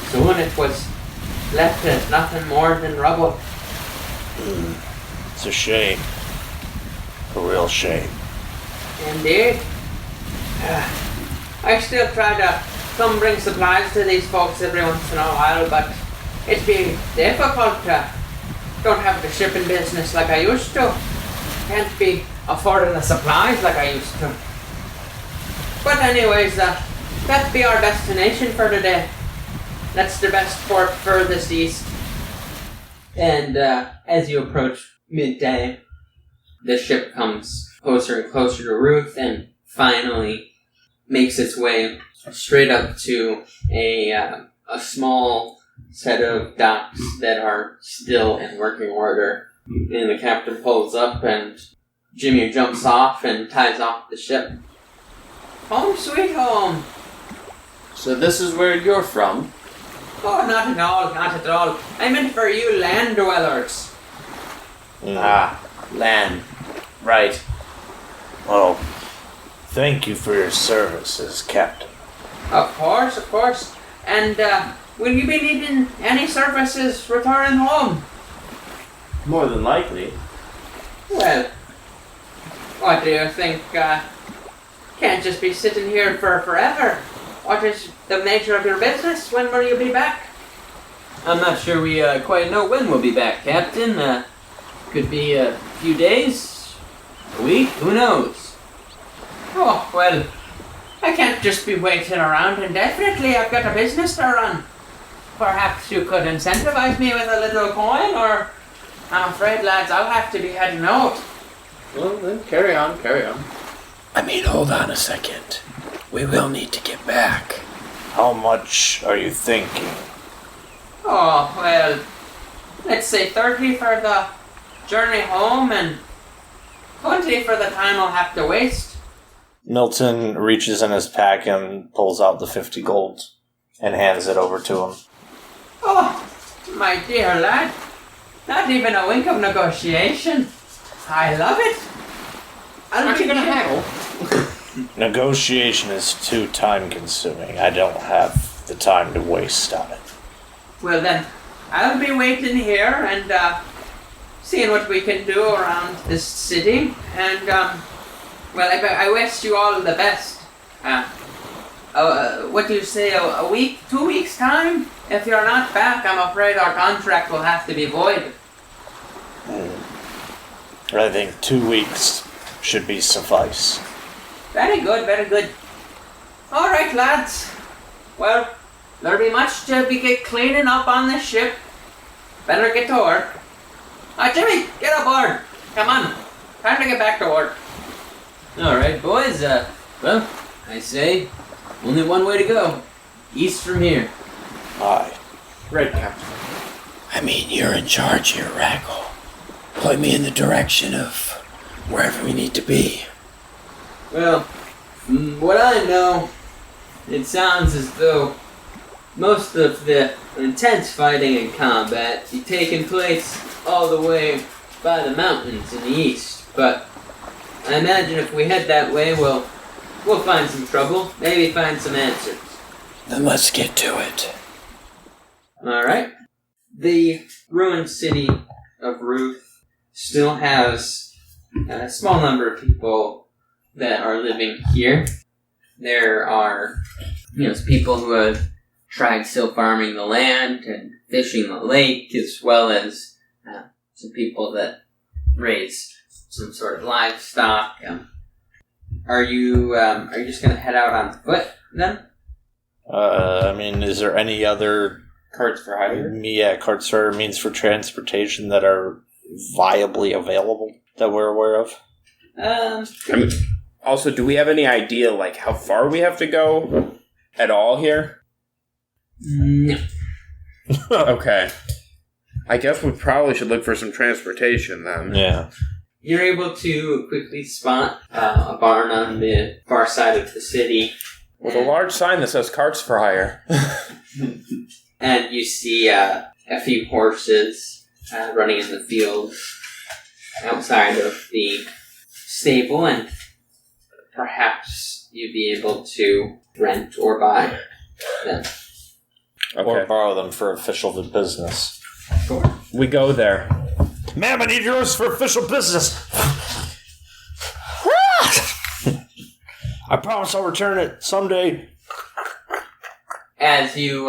soon it was left as nothing more than rubble. It's a shame. A real shame. Indeed. I still try to come bring supplies to these folks every once in a while, but it'd be difficult to don't have the shipping business like I used to. Can't be affording the supplies like I used to. But anyways, that'd be our destination for today. That's the best port furthest east. And as you approach midday, the ship comes closer and closer to Ruth and finally makes its way straight up to a small set of docks that are still in working order. And the captain pulls up and Jimmy jumps off and ties off the ship. Home sweet home. So this is where you're from? Oh, not at all, not at all. I meant for you land dwellers. Land. Right. Well, thank you for your services, Captain. Of course. And, will you be needing any services returning home? More than likely. Well, what do you think, can't just be sitting here for forever? What is the nature of your business? When will you be back? I'm not sure we quite know when we'll be back, Captain. Could be a few days, a week, who knows? Oh, well, I can't just be waiting around indefinitely. I've got a business to run. Perhaps you could incentivize me with a little coin, or I'm afraid, lads, I'll have to be heading out. Well, then carry on. I mean, hold on a second. We will need to get back. How much are you thinking? Oh, well, let's say 30 for the journey home and 20 for the time I'll have to waste. Milton reaches in his pack and pulls out the 50 gold and hands it over to him. Oh, my dear lad, not even a wink of negotiation. I love it. Aren't you gonna haggle? Negotiation is too time-consuming. I don't have the time to waste on it. Well then, I'll be waiting here and seeing what we can do around this city. And well, I wish you all the best. What do you say? A week, 2 weeks time? If you're not back, I'm afraid our contract will have to be void. I think 2 weeks should be suffice. Very good. All right, lads. Well, there'll be much to be cleaning up on this ship. Better get to work. Jimmy, get aboard. Come on. Time to get back to work. Alright, boys, well, I say, only one way to go. East from here. Aye. Right, Captain. I mean, you're in charge here, Rackle. Point me in the direction of wherever we need to be. Well, from what I know, it sounds as though most of the intense fighting and combat be taking place all the way by the mountains in the east. But I imagine if we head that way, we'll find some trouble, maybe find some answers. Then let's get to it. Alright. The ruined city of Ruth still has a small number of people that are living here. There are, people who have tried still farming the land and fishing the lake, as well as some people that raise some sort of livestock. Are you just going to head out on foot then? Is there any other Carts for hire? Yeah, carts for means for transportation that are viably available that we're aware of? Also, do we have any idea, like, how far we have to go at all here? No. Okay. I guess we probably should look for some transportation then. Yeah. You're able to quickly spot a barn on the far side of the city. With a large sign that says carts for hire. And you see a few horses running in the field outside of the stable, and perhaps you'd be able to rent or buy them. Okay. Or borrow them for official business. Sure. We go there. Ma'am, I need yours for official business. I promise I'll return it someday. As you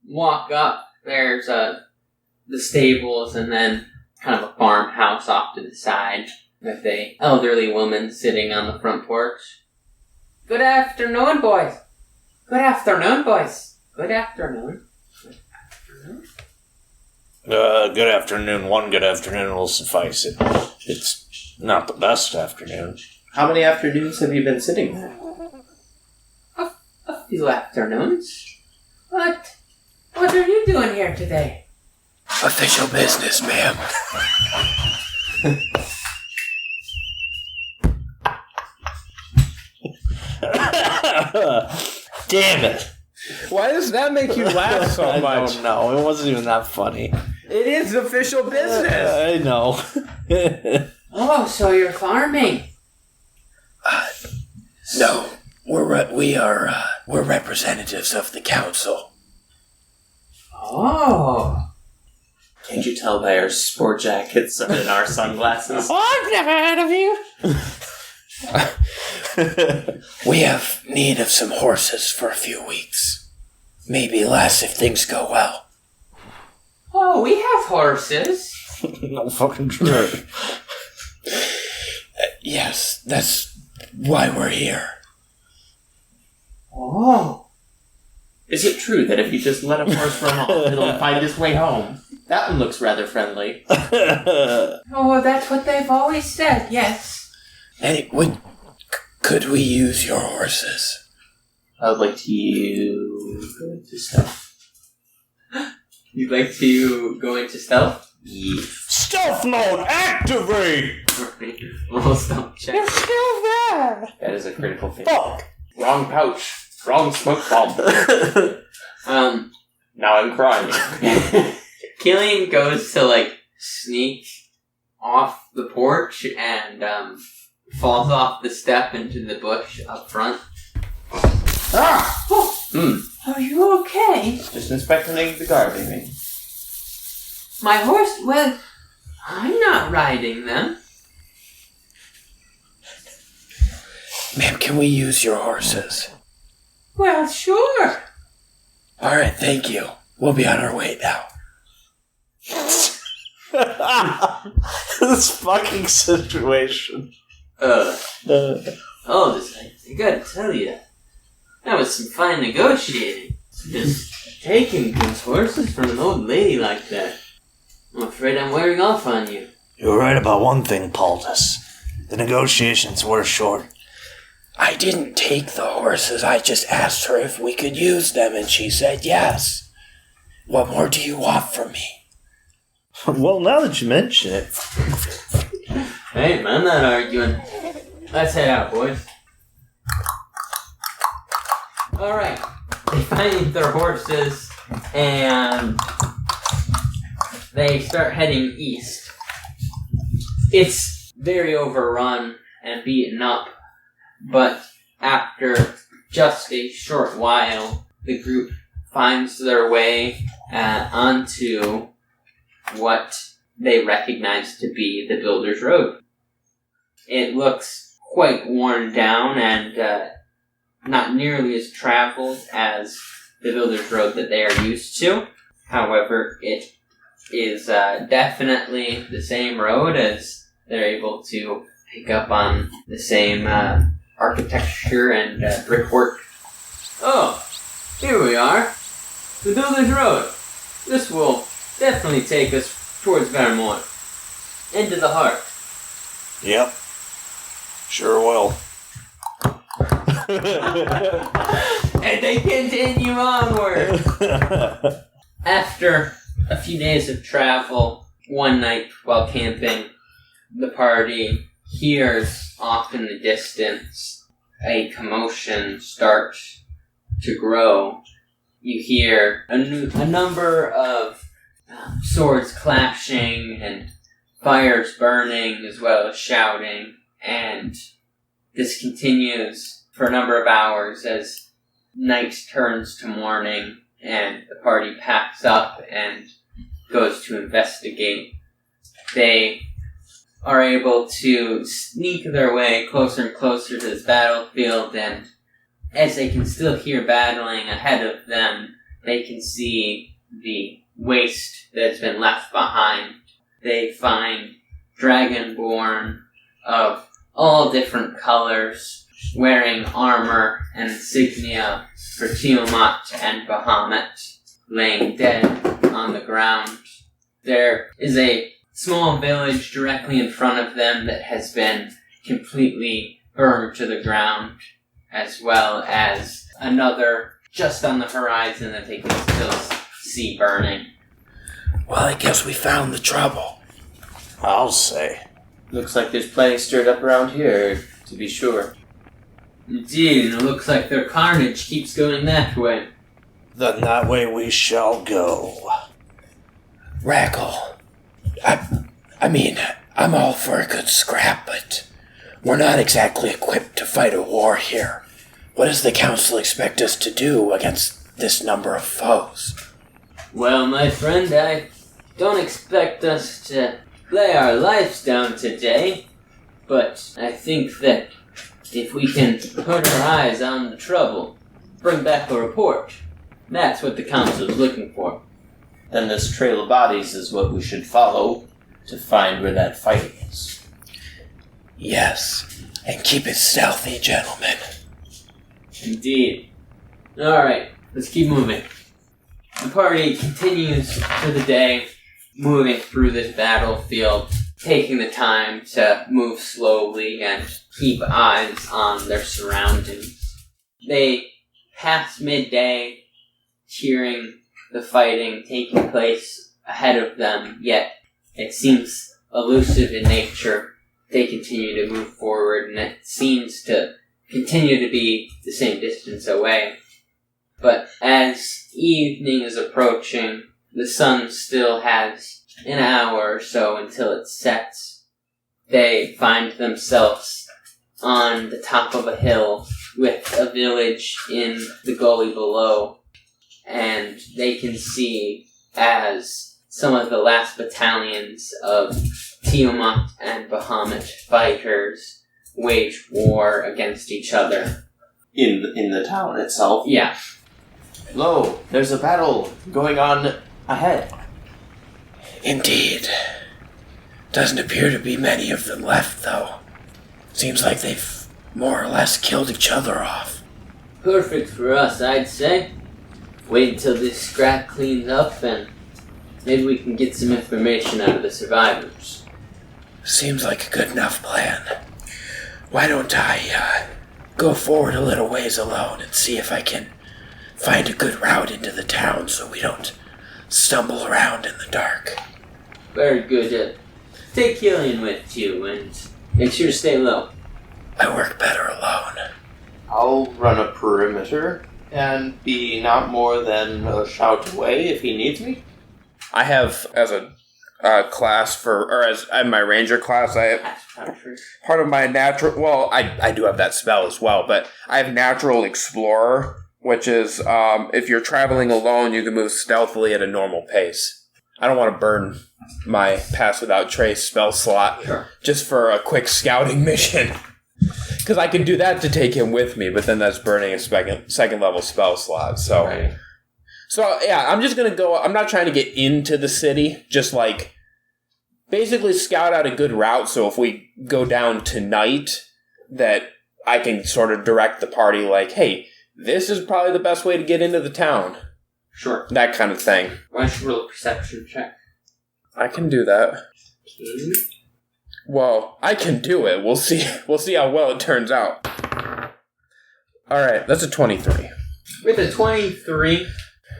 walk up, there's the stables and then kind of a farmhouse off to the side with a elderly woman sitting on the front porch. Good afternoon, boys. Good afternoon, boys. Good afternoon. Good afternoon. One good afternoon will suffice. It's not the best afternoon. How many afternoons have you been sitting there? A few afternoons. What are you doing here today? Official business, ma'am. Damn it. Why does that make you laugh so much? No, it wasn't even that funny. It is official business. I know. Oh, so you're farming. No, we're representatives of the council. Oh. Can't you tell by our sport jackets and our sunglasses? I've never heard of you. We have need of some horses for a few weeks. Maybe less if things go well. Oh, we have horses. No fucking true. Yes, that's why we're here. Oh. Is it true that if you just let a horse run off, it'll find its way home? That one looks rather friendly. Oh, that's what they've always said, yes. Could we use your horses? I would like to go into stealth. You'd like to go into stealth? Stealth mode, activate! We'll stealth check. You're still there. That is a critical fail. Fuck! Wrong pouch. Wrong smoke bomb. Now I'm crying. Killian goes to, sneak off the porch and, falls off the step into the bush up front. Ah! Are you okay? Just inspecting the garden. My horse, well, I'm not riding them. Ma'am, can we use your horses? Well, sure. Alright, thank you. We'll be on our way now. This fucking situation. I gotta tell you, that was some fine negotiating. Just taking those horses from an old lady like that. I'm afraid I'm wearing off on you. You're right about one thing, Paldis. The negotiations were short. I didn't take the horses. I just asked her if we could use them, and she said yes. What more do you want from me? Well, now that you mention it. Hey, I'm not arguing. Let's head out, boys. Alright. they find their horses and they start heading east. It's very overrun and beaten up, but after just a short while, the group finds their way onto what they recognize to be the Builder's Road. It looks quite worn down and not nearly as traveled as the Builder's Road that they are used to. However, it is definitely the same road, as they're able to pick up on the same architecture and brickwork. Oh, here we are. The Builder's Road. This will definitely take us towards Vermont. Into the heart. Yep. Sure will. And they continue onward. After a few days of travel, one night while camping, the party hears off in the distance a commotion start to grow. You hear a number of swords clashing and fires burning, as well as shouting, and this continues for a number of hours as night turns to morning and the party packs up and goes to investigate. They are able to sneak their way closer and closer to this battlefield, and as they can still hear battling ahead of them, they can see the waste that's been left behind. They find Dragonborn of all different colors, wearing armor and insignia for Tiamat and Bahamut, laying dead on the ground. There is a small village directly in front of them that has been completely burned to the ground, as well as another just on the horizon that they can still see burning. Well, I guess we found the trouble. I'll say. Looks like there's plenty stirred up around here, to be sure. Indeed, and it looks like their carnage keeps going that way. Then that way we shall go. Rackle, I mean, I'm all for a good scrap, but we're not exactly equipped to fight a war here. What does the council expect us to do against this number of foes? Well, my friend, I don't expect us to lay our lives down today, but I think that if we can put our eyes on the trouble, bring back a report, that's what the council is looking for. Then this trail of bodies is what we should follow to find where that fighting is. Yes, and keep it stealthy, gentlemen. Indeed. Alright, let's keep moving. The party continues for the day, moving through this battlefield, taking the time to move slowly and keep eyes on their surroundings. They pass midday, hearing the fighting taking place ahead of them, yet it seems elusive in nature. They continue to move forward, and it seems to continue to be the same distance away. But as evening is approaching, the sun still has an hour or so until it sets. They find themselves on the top of a hill with a village in the gully below, and they can see as some of the last battalions of Tiamat and Bahamut fighters wage war against each other. In the town itself? Yeah. Lo, there's a battle going on ahead. Indeed. Doesn't appear to be many of them left, though. Seems like they've more or less killed each other off. Perfect for us, I'd say. Wait until this scrap cleans up and maybe we can get some information out of the survivors. Seems like a good enough plan. Why don't I go forward a little ways alone and see if I can find a good route into the town so we don't stumble around in the dark. Very good. Take Killian with you and make sure to stay low. I work better alone. I'll run a perimeter and be not more than a shout away if he needs me? I have, as a class as in my ranger class, I have part of my natural, well, I do have that spell as well, but I have natural explorer, which is, if you're traveling alone, you can move stealthily at a normal pace. I don't want to burn my pass without trace spell slot just for a quick scouting mission. Because I could do that to take him with me, but then that's burning a second level spell slot. So, Right. So yeah, I'm just going to go, I'm not trying to get into the city, just like basically scout out a good route. So if we go down tonight, that I can sort of direct the party like, hey, this is probably the best way to get into the town. Sure. That kind of thing. Why don't you roll a perception check? I can do that. Well, I can do it. We'll see how well it turns out. Alright, that's a 23. With a 23,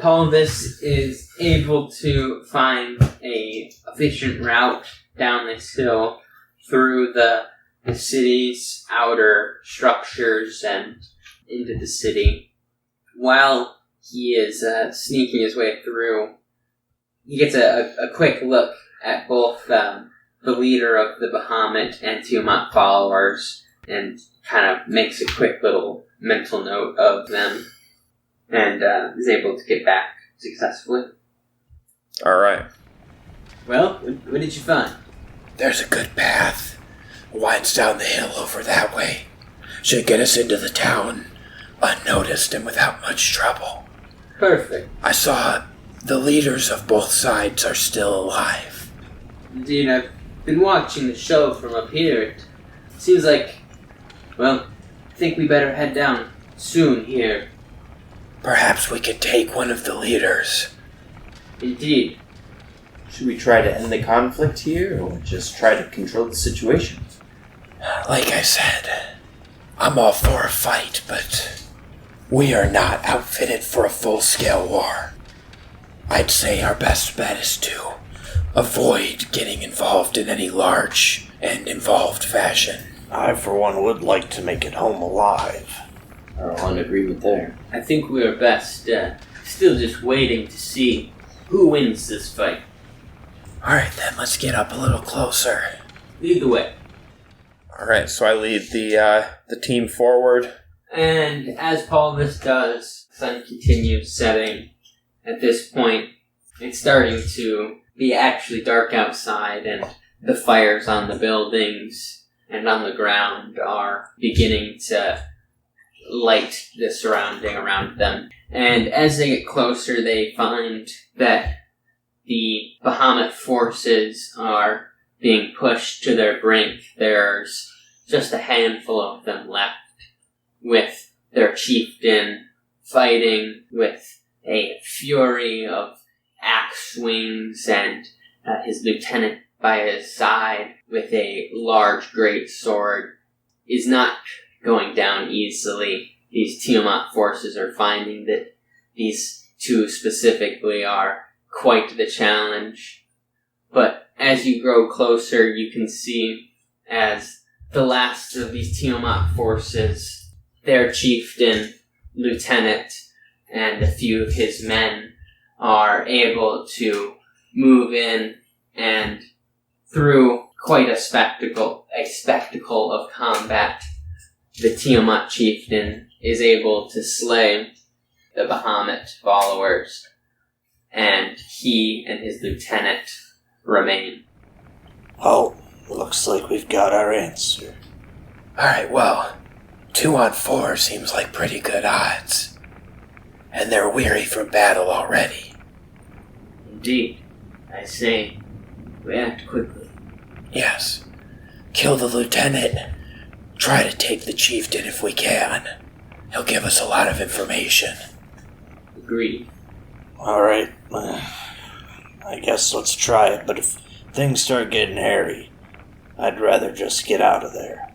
Paldis is able to find a efficient route down this hill through the city's outer structures and into the city. While he is sneaking his way through, he gets a quick look at both the leader of the Bahamut and Tiamat followers and kind of makes a quick little mental note of them and is able to get back successfully. Alright. Well, what did you find? There's a good path. Winds down the hill over that way. Should get us into the town unnoticed and without much trouble. Perfect. I saw the leaders of both sides are still alive. Indeed, I've been watching the show from up here. It seems like, well, I think we better head down soon here. Perhaps we could take one of the leaders. Indeed. Should we try to end the conflict here, or just try to control the situation? Like I said, I'm all for a fight, but we are not outfitted for a full-scale war. I'd say our best bet is to avoid getting involved in any large and involved fashion. I, for one, would like to make it home alive. We're all in agreement there. I think we are best still just waiting to see who wins this fight. Alright then, let's get up a little closer. Lead the way. Alright, so I lead the team forward. And as Paldis does, the sun continues setting. At this point, it's starting to be actually dark outside, and the fires on the buildings and on the ground are beginning to light the surrounding around them. And as they get closer, they find that the Bahamut forces are being pushed to their brink. There's just a handful of them left, with their chieftain fighting with a fury of axe swings and his lieutenant by his side with a large great sword is not going down easily. These Tiamat forces are finding that these two specifically are quite the challenge. But as you grow closer, you can see as the last of these Tiamat forces, their chieftain, lieutenant, and a few of his men are able to move in, and through quite a spectacle of combat, the Tiamat chieftain is able to slay the Bahamut followers, and he and his lieutenant remain. Oh, looks like we've got our answer. Alright, well, 2-on-4 seems like pretty good odds. And they're weary from battle already. Indeed, I say, we act quickly. Yes. Kill the lieutenant. Try to take the chieftain if we can. He'll give us a lot of information. Agreed. Alright, I guess let's try it, but if things start getting hairy, I'd rather just get out of there.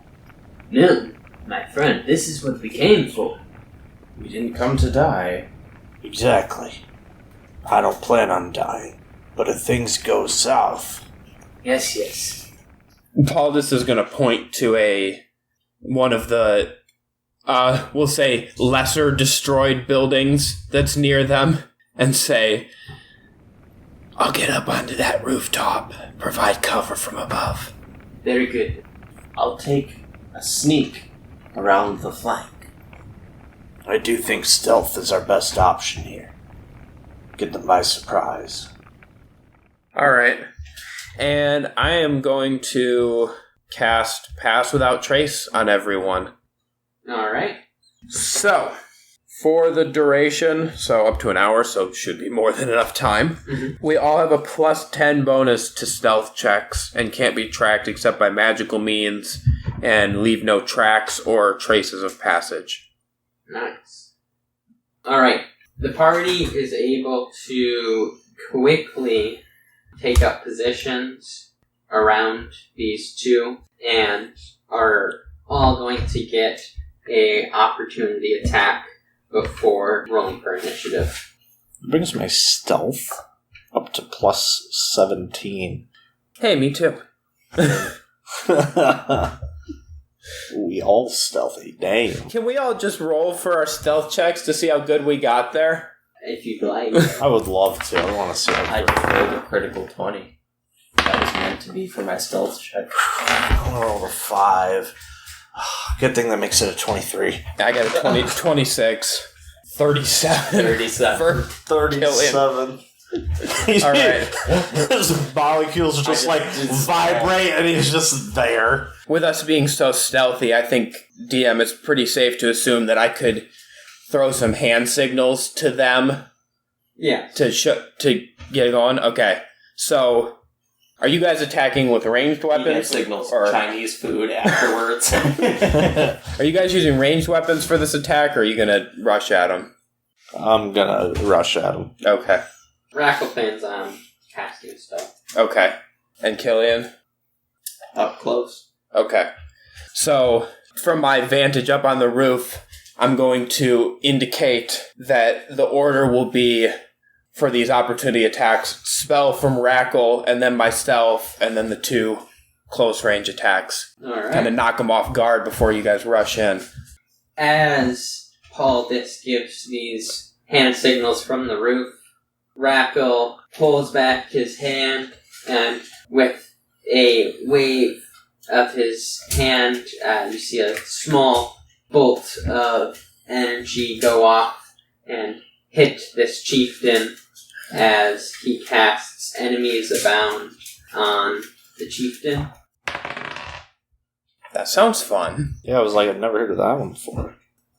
Milton, my friend, this is what we came for. We didn't come to die. Exactly. I don't plan on dying, but if things go south... Yes. Paldis is going to point to one of the we'll say, lesser destroyed buildings that's near them and say, I'll get up onto that rooftop, provide cover from above. Very good. I'll take a sneak around the flank. I do think stealth is our best option here. Get them by surprise. Alright. And I am going to cast Pass Without Trace on everyone. Alright. So, for the duration, so up to an hour, so should be more than enough time, we all have a plus 10 bonus to stealth checks and can't be tracked except by magical means and leave no tracks or traces of passage. Nice. Alright. The party is able to quickly take up positions around these two and are all going to get a opportunity attack before rolling for initiative. It brings my stealth up to plus 17. Hey, me too. We all stealthy. Damn. Can we all just roll for our stealth checks to see how good we got there? If you'd like. I would love to. I want to see I how rolled a critical 20. That was meant to be for my stealth check. I'm gonna roll a 5. Good thing that makes it a 23. I got a 26. 37. 37. For 37. All right. His molecules just vibrate and he's just there. With us being so stealthy, I think, DM, it's pretty safe to assume that I could throw some hand signals to them. Yeah. To get going. Okay. So, are you guys attacking with ranged You get weapons? signals or Chinese food afterwards. are you guys using ranged weapons for this attack, or are you going to rush at them? I'm gonna rush at him. Okay. Rackle plans on casting stuff. Okay. And Killian? Up close. Okay. So, from my vantage up on the roof, I'm going to indicate that the order will be, for these opportunity attacks, spell from Rackle, and then my stealth, and then the 2 close range attacks. Alright. Kind of knock them off guard before you guys rush in. As Paldis gives these hand signals from the roof, Rackle pulls back his hand, and with a wave of his hand, you see a small bolt of energy go off and hit this chieftain as he casts Enemies Abound on the chieftain. That sounds fun. Yeah, I was like, I've never heard of that one before.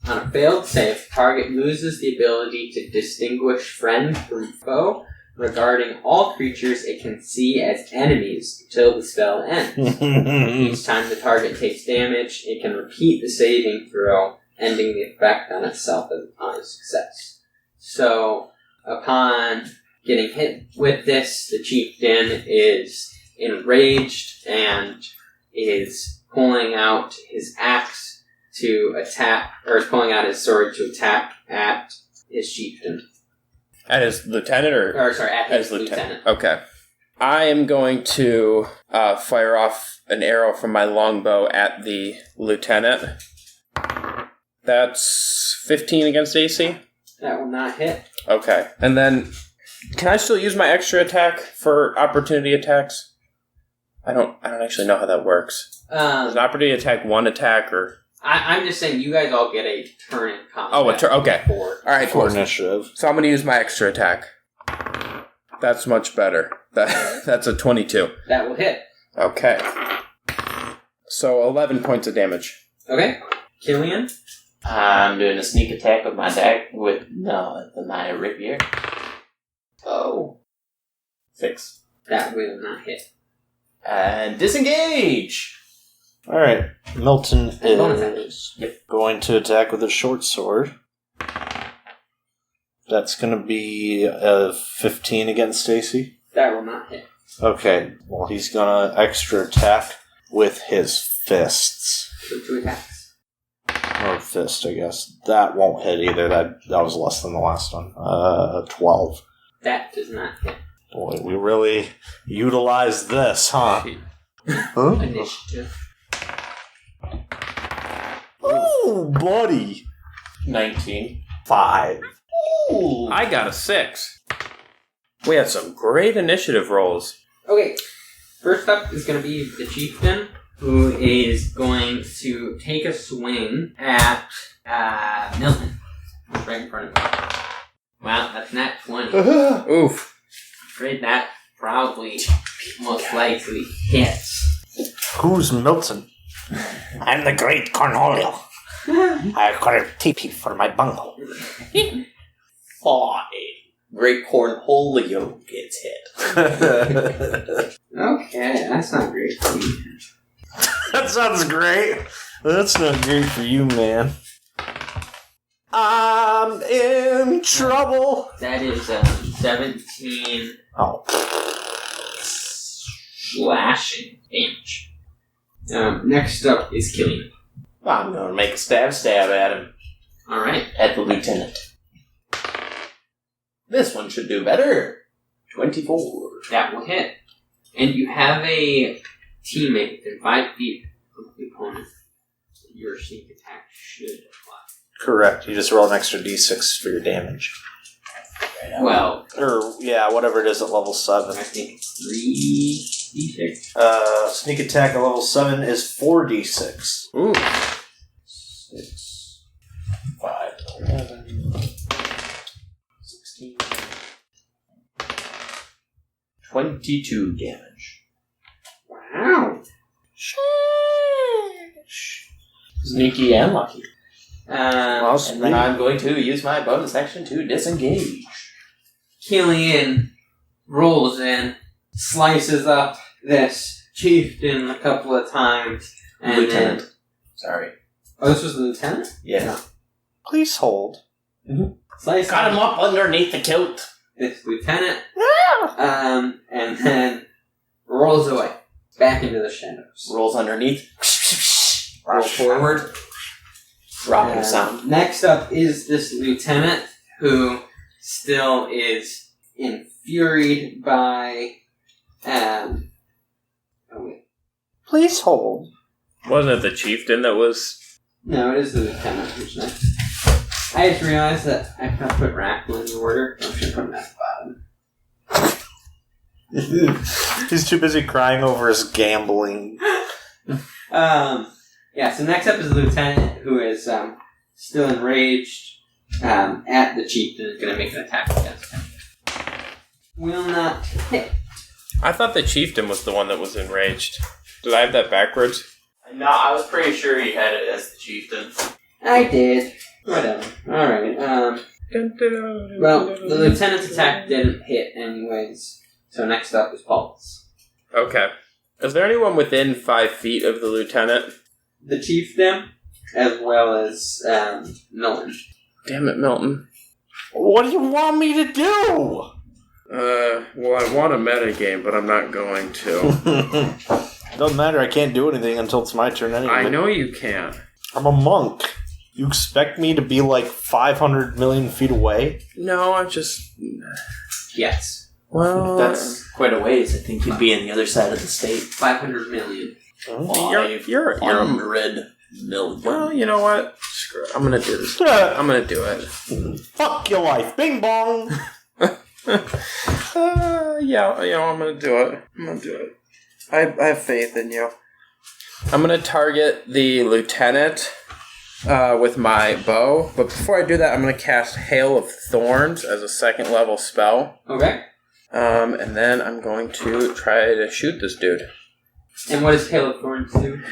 On a failed save, target loses the ability to distinguish friend from foe regarding all creatures it can see as enemies until the spell ends. Each time the target takes damage, it can repeat the saving throw, ending the effect on itself on a success. So, upon getting hit with this, the chieftain is enraged and is pulling out his axe to attack, or pulling out his sword to attack at his chieftain. At his lieutenant, At his lieutenant. Okay. I am going to fire off an arrow from my longbow at the lieutenant. That's 15 against AC? That will not hit. Okay. And then, can I still use my extra attack for opportunity attacks? I don't actually know how that works. Does an opportunity attack one attack, or... I'm just saying you guys all get a turn in combat. Oh, a turn. Okay. Alright, cool. For initiative. So I'm going to use my extra attack. That's much better. That's a 22. That will hit. Okay. So 11 points of damage. Okay. Killian? I'm doing a sneak attack with my rapier. Oh. 6. That will not hit. And disengage! Alright, Milton bonus is going to attack with a short sword. That's going to be a 15 against Stacy. That will not hit. Okay, well, he's going to extra attack with his fists. So 2 attacks. Or fist, I guess. That won't hit either. That was less than the last one. 12. That does not hit. Boy, we really utilized this, huh? Initiative. Ooh, Ooh, buddy. 19. 5. Ooh. I got a 6. We had some great initiative rolls. Okay, first up is going to be the Chieftain, who is going to take a swing at Milton. Right in front of him. Wow, that's nat 20. Oof. I'm afraid that probably most likely hits. Who's Milton? I'm the great Cornholio. I acquired TP for my bungle. 5. Great Cornholio gets hit. Okay, that's not great for me. That sounds great. That's not great for you, man. I'm in trouble. That is 17 Oh. slashing damage. Next up is Killian. I'm gonna make a stab at him. Alright. At the lieutenant. This one should do better. 24. That will hit. And you have a teammate within 5 feet of the opponent. Your sneak attack should apply. Correct. You just roll an extra d6 for your damage. Well, Or, yeah, whatever it is at level 7. I think it's 3d6. Sneak attack at level 7 is 4d6. Ooh. 6, 5, 11, 16, 22 damage. Wow. Sneaky and lucky. Well, And then I'm going to use my bonus action to disengage. Killian rolls in, slices up this chieftain a couple of times, and Lieutenant. then... Sorry. Oh, this was the lieutenant? Yeah. Please hold. Slice Got him up underneath the kilt. this lieutenant, and then rolls away, back into the shadows. Rolls underneath. Roll forward. Dropping sound. Next up is this lieutenant, who still is infuriated by... oh wait. Please hold. Wasn't it the Chieftain that was... No, it is the lieutenant who's next. I just realized that I forgot to put Rackle in the order. I should put him at the bottom. He's too busy crying over his gambling. Yeah, so next up is the lieutenant, who is still enraged at the chieftain, is going to make an attack against him. Will not hit. I thought the Chieftain was the one that was enraged. Did I have that backwards? No, I was pretty sure he had it as the chieftain. I did. Whatever. Alright, well, the lieutenant's attack didn't hit anyways, so next up is Paldis. Okay. Is there anyone within 5 feet of the lieutenant? The chieftain, as well as Milton. Damn it, Milton. What do you want me to do? Well, I want a metagame, but I'm not going to. Doesn't matter, I can't do anything until it's my turn anyway. I know you can. I'm a monk. You expect me to be like 500 million feet away? No, I'm just... Yes. Well... That's quite a ways. I think you'd be on the other side of the state. 500 million. You're 500 million. Well, you know what? Screw it. I'm gonna do this. I'm gonna do it. Fuck your life. Bing bong! Yeah, you know, I'm gonna do it. I have faith in you. I'm gonna target the lieutenant with my bow, but before I do that, I'm gonna cast Hail of Thorns as a 2nd level spell. Okay. And then I'm going to try to shoot this dude. And what does Hail of Thorns do?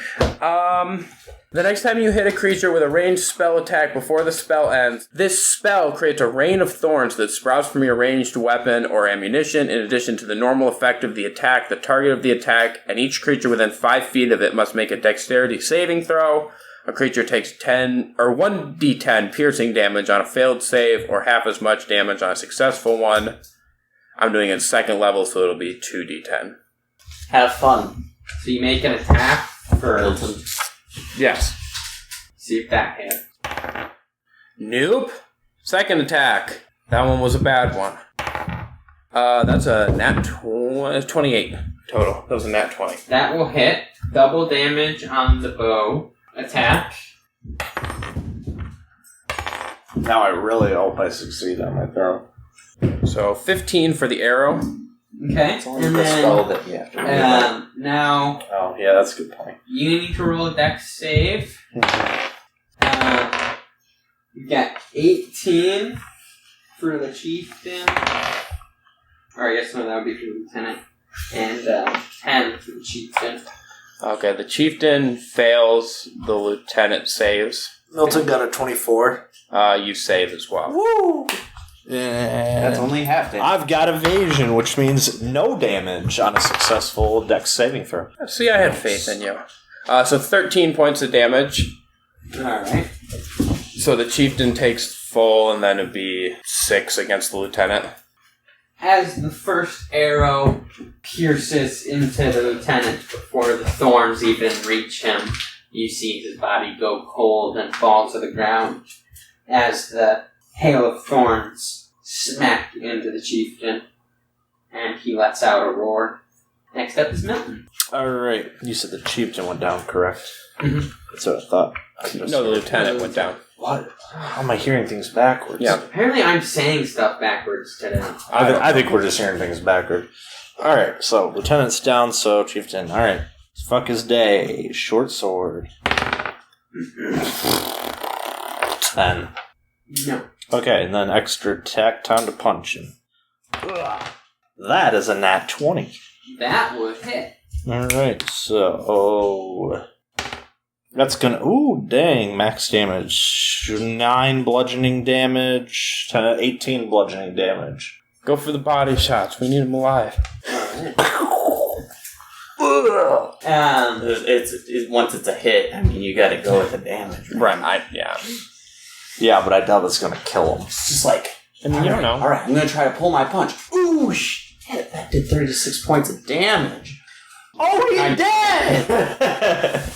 The next time you hit a creature with a ranged spell attack before the spell ends, this spell creates a rain of thorns that sprouts from your ranged weapon or ammunition. In addition to the normal effect of the attack, the target of the attack and each creature within 5 feet of it must make a dexterity saving throw. A creature takes 1d10 piercing damage on a failed save, or half as much damage on a successful one. I'm doing it 2nd level, so it'll be 2d10. Have fun. So you make an attack for Milton. Yes. See if that hit. Nope. 2nd attack. That one was a bad one. That's a nat 28 total. That was a nat 20. That will hit. Double damage on the bow attack. Now I really hope I succeed on my throw. So 15 for the arrow. Okay. It's only the spell that you have to remember. Now, Oh, yeah, that's a good point. you need to roll a dex save. You got 18 for the Chieftain. Or I guess no, that would be for the Lieutenant. And 10 for the Chieftain. Okay, the Chieftain fails, the Lieutenant saves. Milton got a 24. You save as well. Woo! That's only half damage. I've got evasion, which means no damage on a successful dex saving throw. See, I had faith in you. So 13 points of damage. Alright. So the Chieftain takes full, and then it'd be 6 against the Lieutenant. As the first arrow pierces into the Lieutenant before the thorns even reach him, you see his body go cold and fall to the ground as the hail of thorns smack into the Chieftain, and he lets out a roar. Next up is Milton. Alright. You said the chieftain went down, correct? Mhm. That's what I thought. No, the Lieutenant went down. What? How am I hearing things backwards? Yeah. Apparently I'm saying stuff backwards today. I think we're just hearing things backward. Alright, so Lieutenant's down, so Chieftain. Alright. Fuck his day. Short sword. 10. No. Okay, and then extra attack, time to punch him. That is a nat 20. That would hit. Alright, so... that's gonna... Ooh, dang, max damage. 9 bludgeoning damage, 18 bludgeoning damage. Go for the body shots. We need him alive. Once it's a hit, I mean, you gotta go with the damage. Right, yeah. Yeah, but I doubt it's gonna kill him. It's just like, I mean, you don't know. alright, I'm gonna try to pull my punch. Ooh, shit, that did 36 points of damage. Oh, he's dead!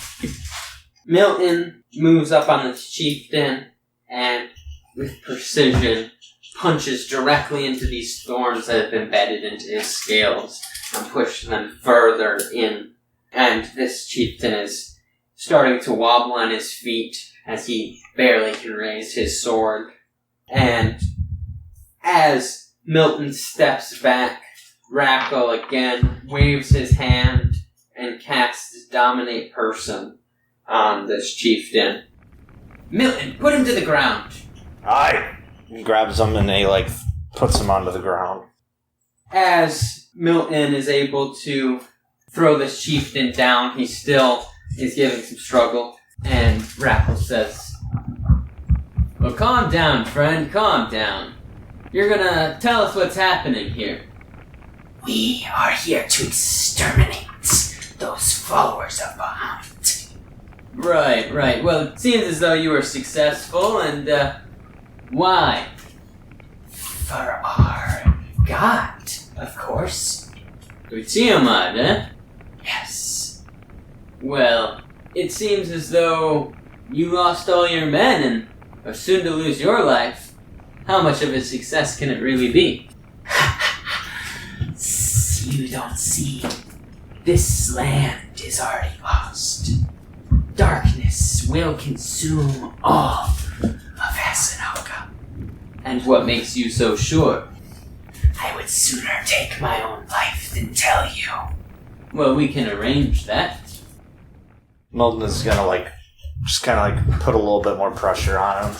Milton moves up on the Chieftain and, with precision, punches directly into these thorns that have been embedded into his scales and pushes them further in. And this Chieftain is starting to wobble on his feet as he barely can raise his sword. And as Milton steps back, Rackle again waves his hand and casts Dominate Person on this Chieftain. Milton, put him to the ground. Aye. He grabs him and he, puts him onto the ground. As Milton is able to throw this Chieftain down, he still is giving some struggle. And Rackle says, "Well, calm down, friend, calm down. You're gonna tell us what's happening here." We are here to exterminate those followers of Bahamut. Right. Well, it seems as though you were successful, and, why? For our god, of course. For Tiamat, eh? Yes. Well, it seems as though you lost all your men and are soon to lose your life. How much of a success can it really be? You don't see. This land is already lost. Darkness will consume all of Vassanoka. And what makes you so sure? I would sooner take my own life than tell you. Well, we can arrange that. Milton is gonna, just kind of, put a little bit more pressure on him.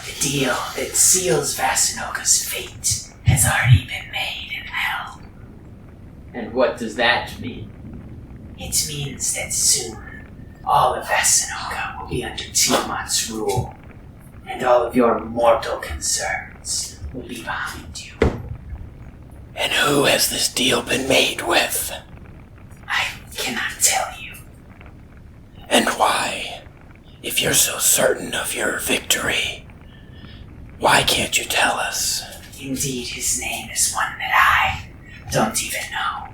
The deal that seals Vassanoka's fate has already been made in hell. And what does that mean? It means that soon all of Vassanoka will be under Tiamat's rule, and all of your mortal concerns will be behind you. And who has this deal been made with? I cannot tell you. And why? If you're so certain of your victory, why can't you tell us? Indeed, his name is one that I don't even know.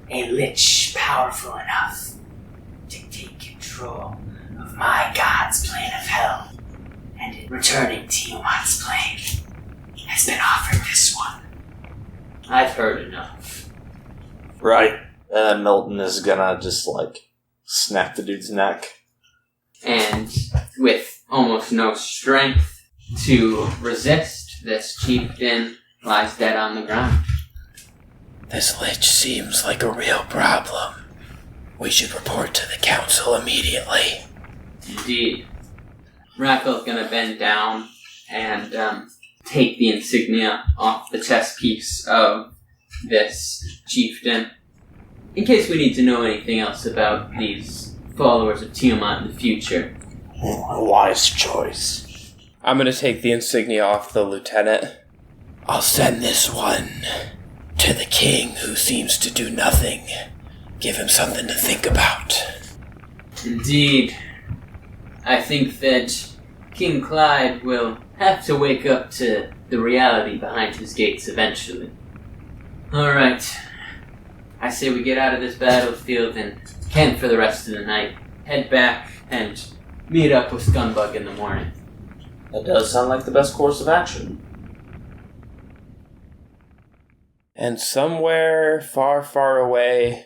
A lich powerful enough to take control of my god's plane of hell, and in returning Tiamat's plane, has been offered this one. I've heard enough. Right. And then Milton is gonna just, snap the dude's neck. and with almost no strength to resist, this chieftain lies dead on the ground. This lich seems like a real problem. We should report to the council immediately. Indeed. Rackle's gonna bend down and take the insignia off the chest piece of this chieftain. In case we need to know anything else about these followers of Tiamat in the future. A wise choice. I'm gonna take the insignia off the lieutenant. I'll send this one to the king, who seems to do nothing. Give him something to think about. Indeed. I think that King Clyde will have to wake up to the reality behind his gates eventually. Alright. I say we get out of this battlefield and camp for the rest of the night. Head back and meet up with Scumbug in the morning. That does sound like the best course of action. And somewhere far, far away,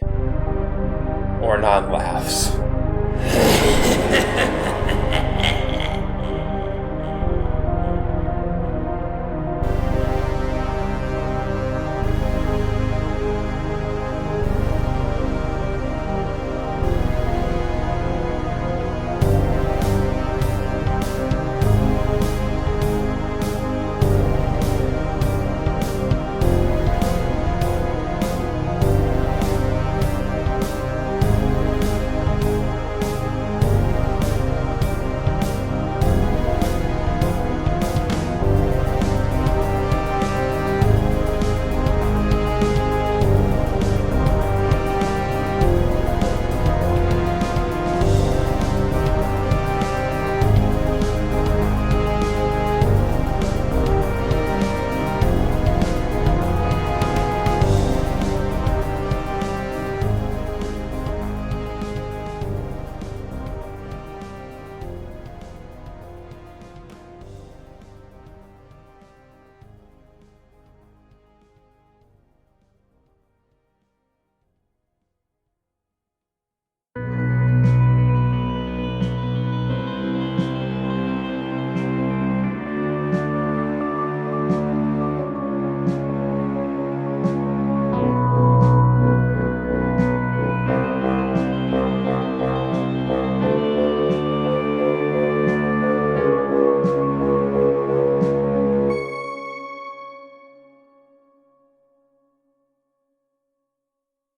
Ornon laughs.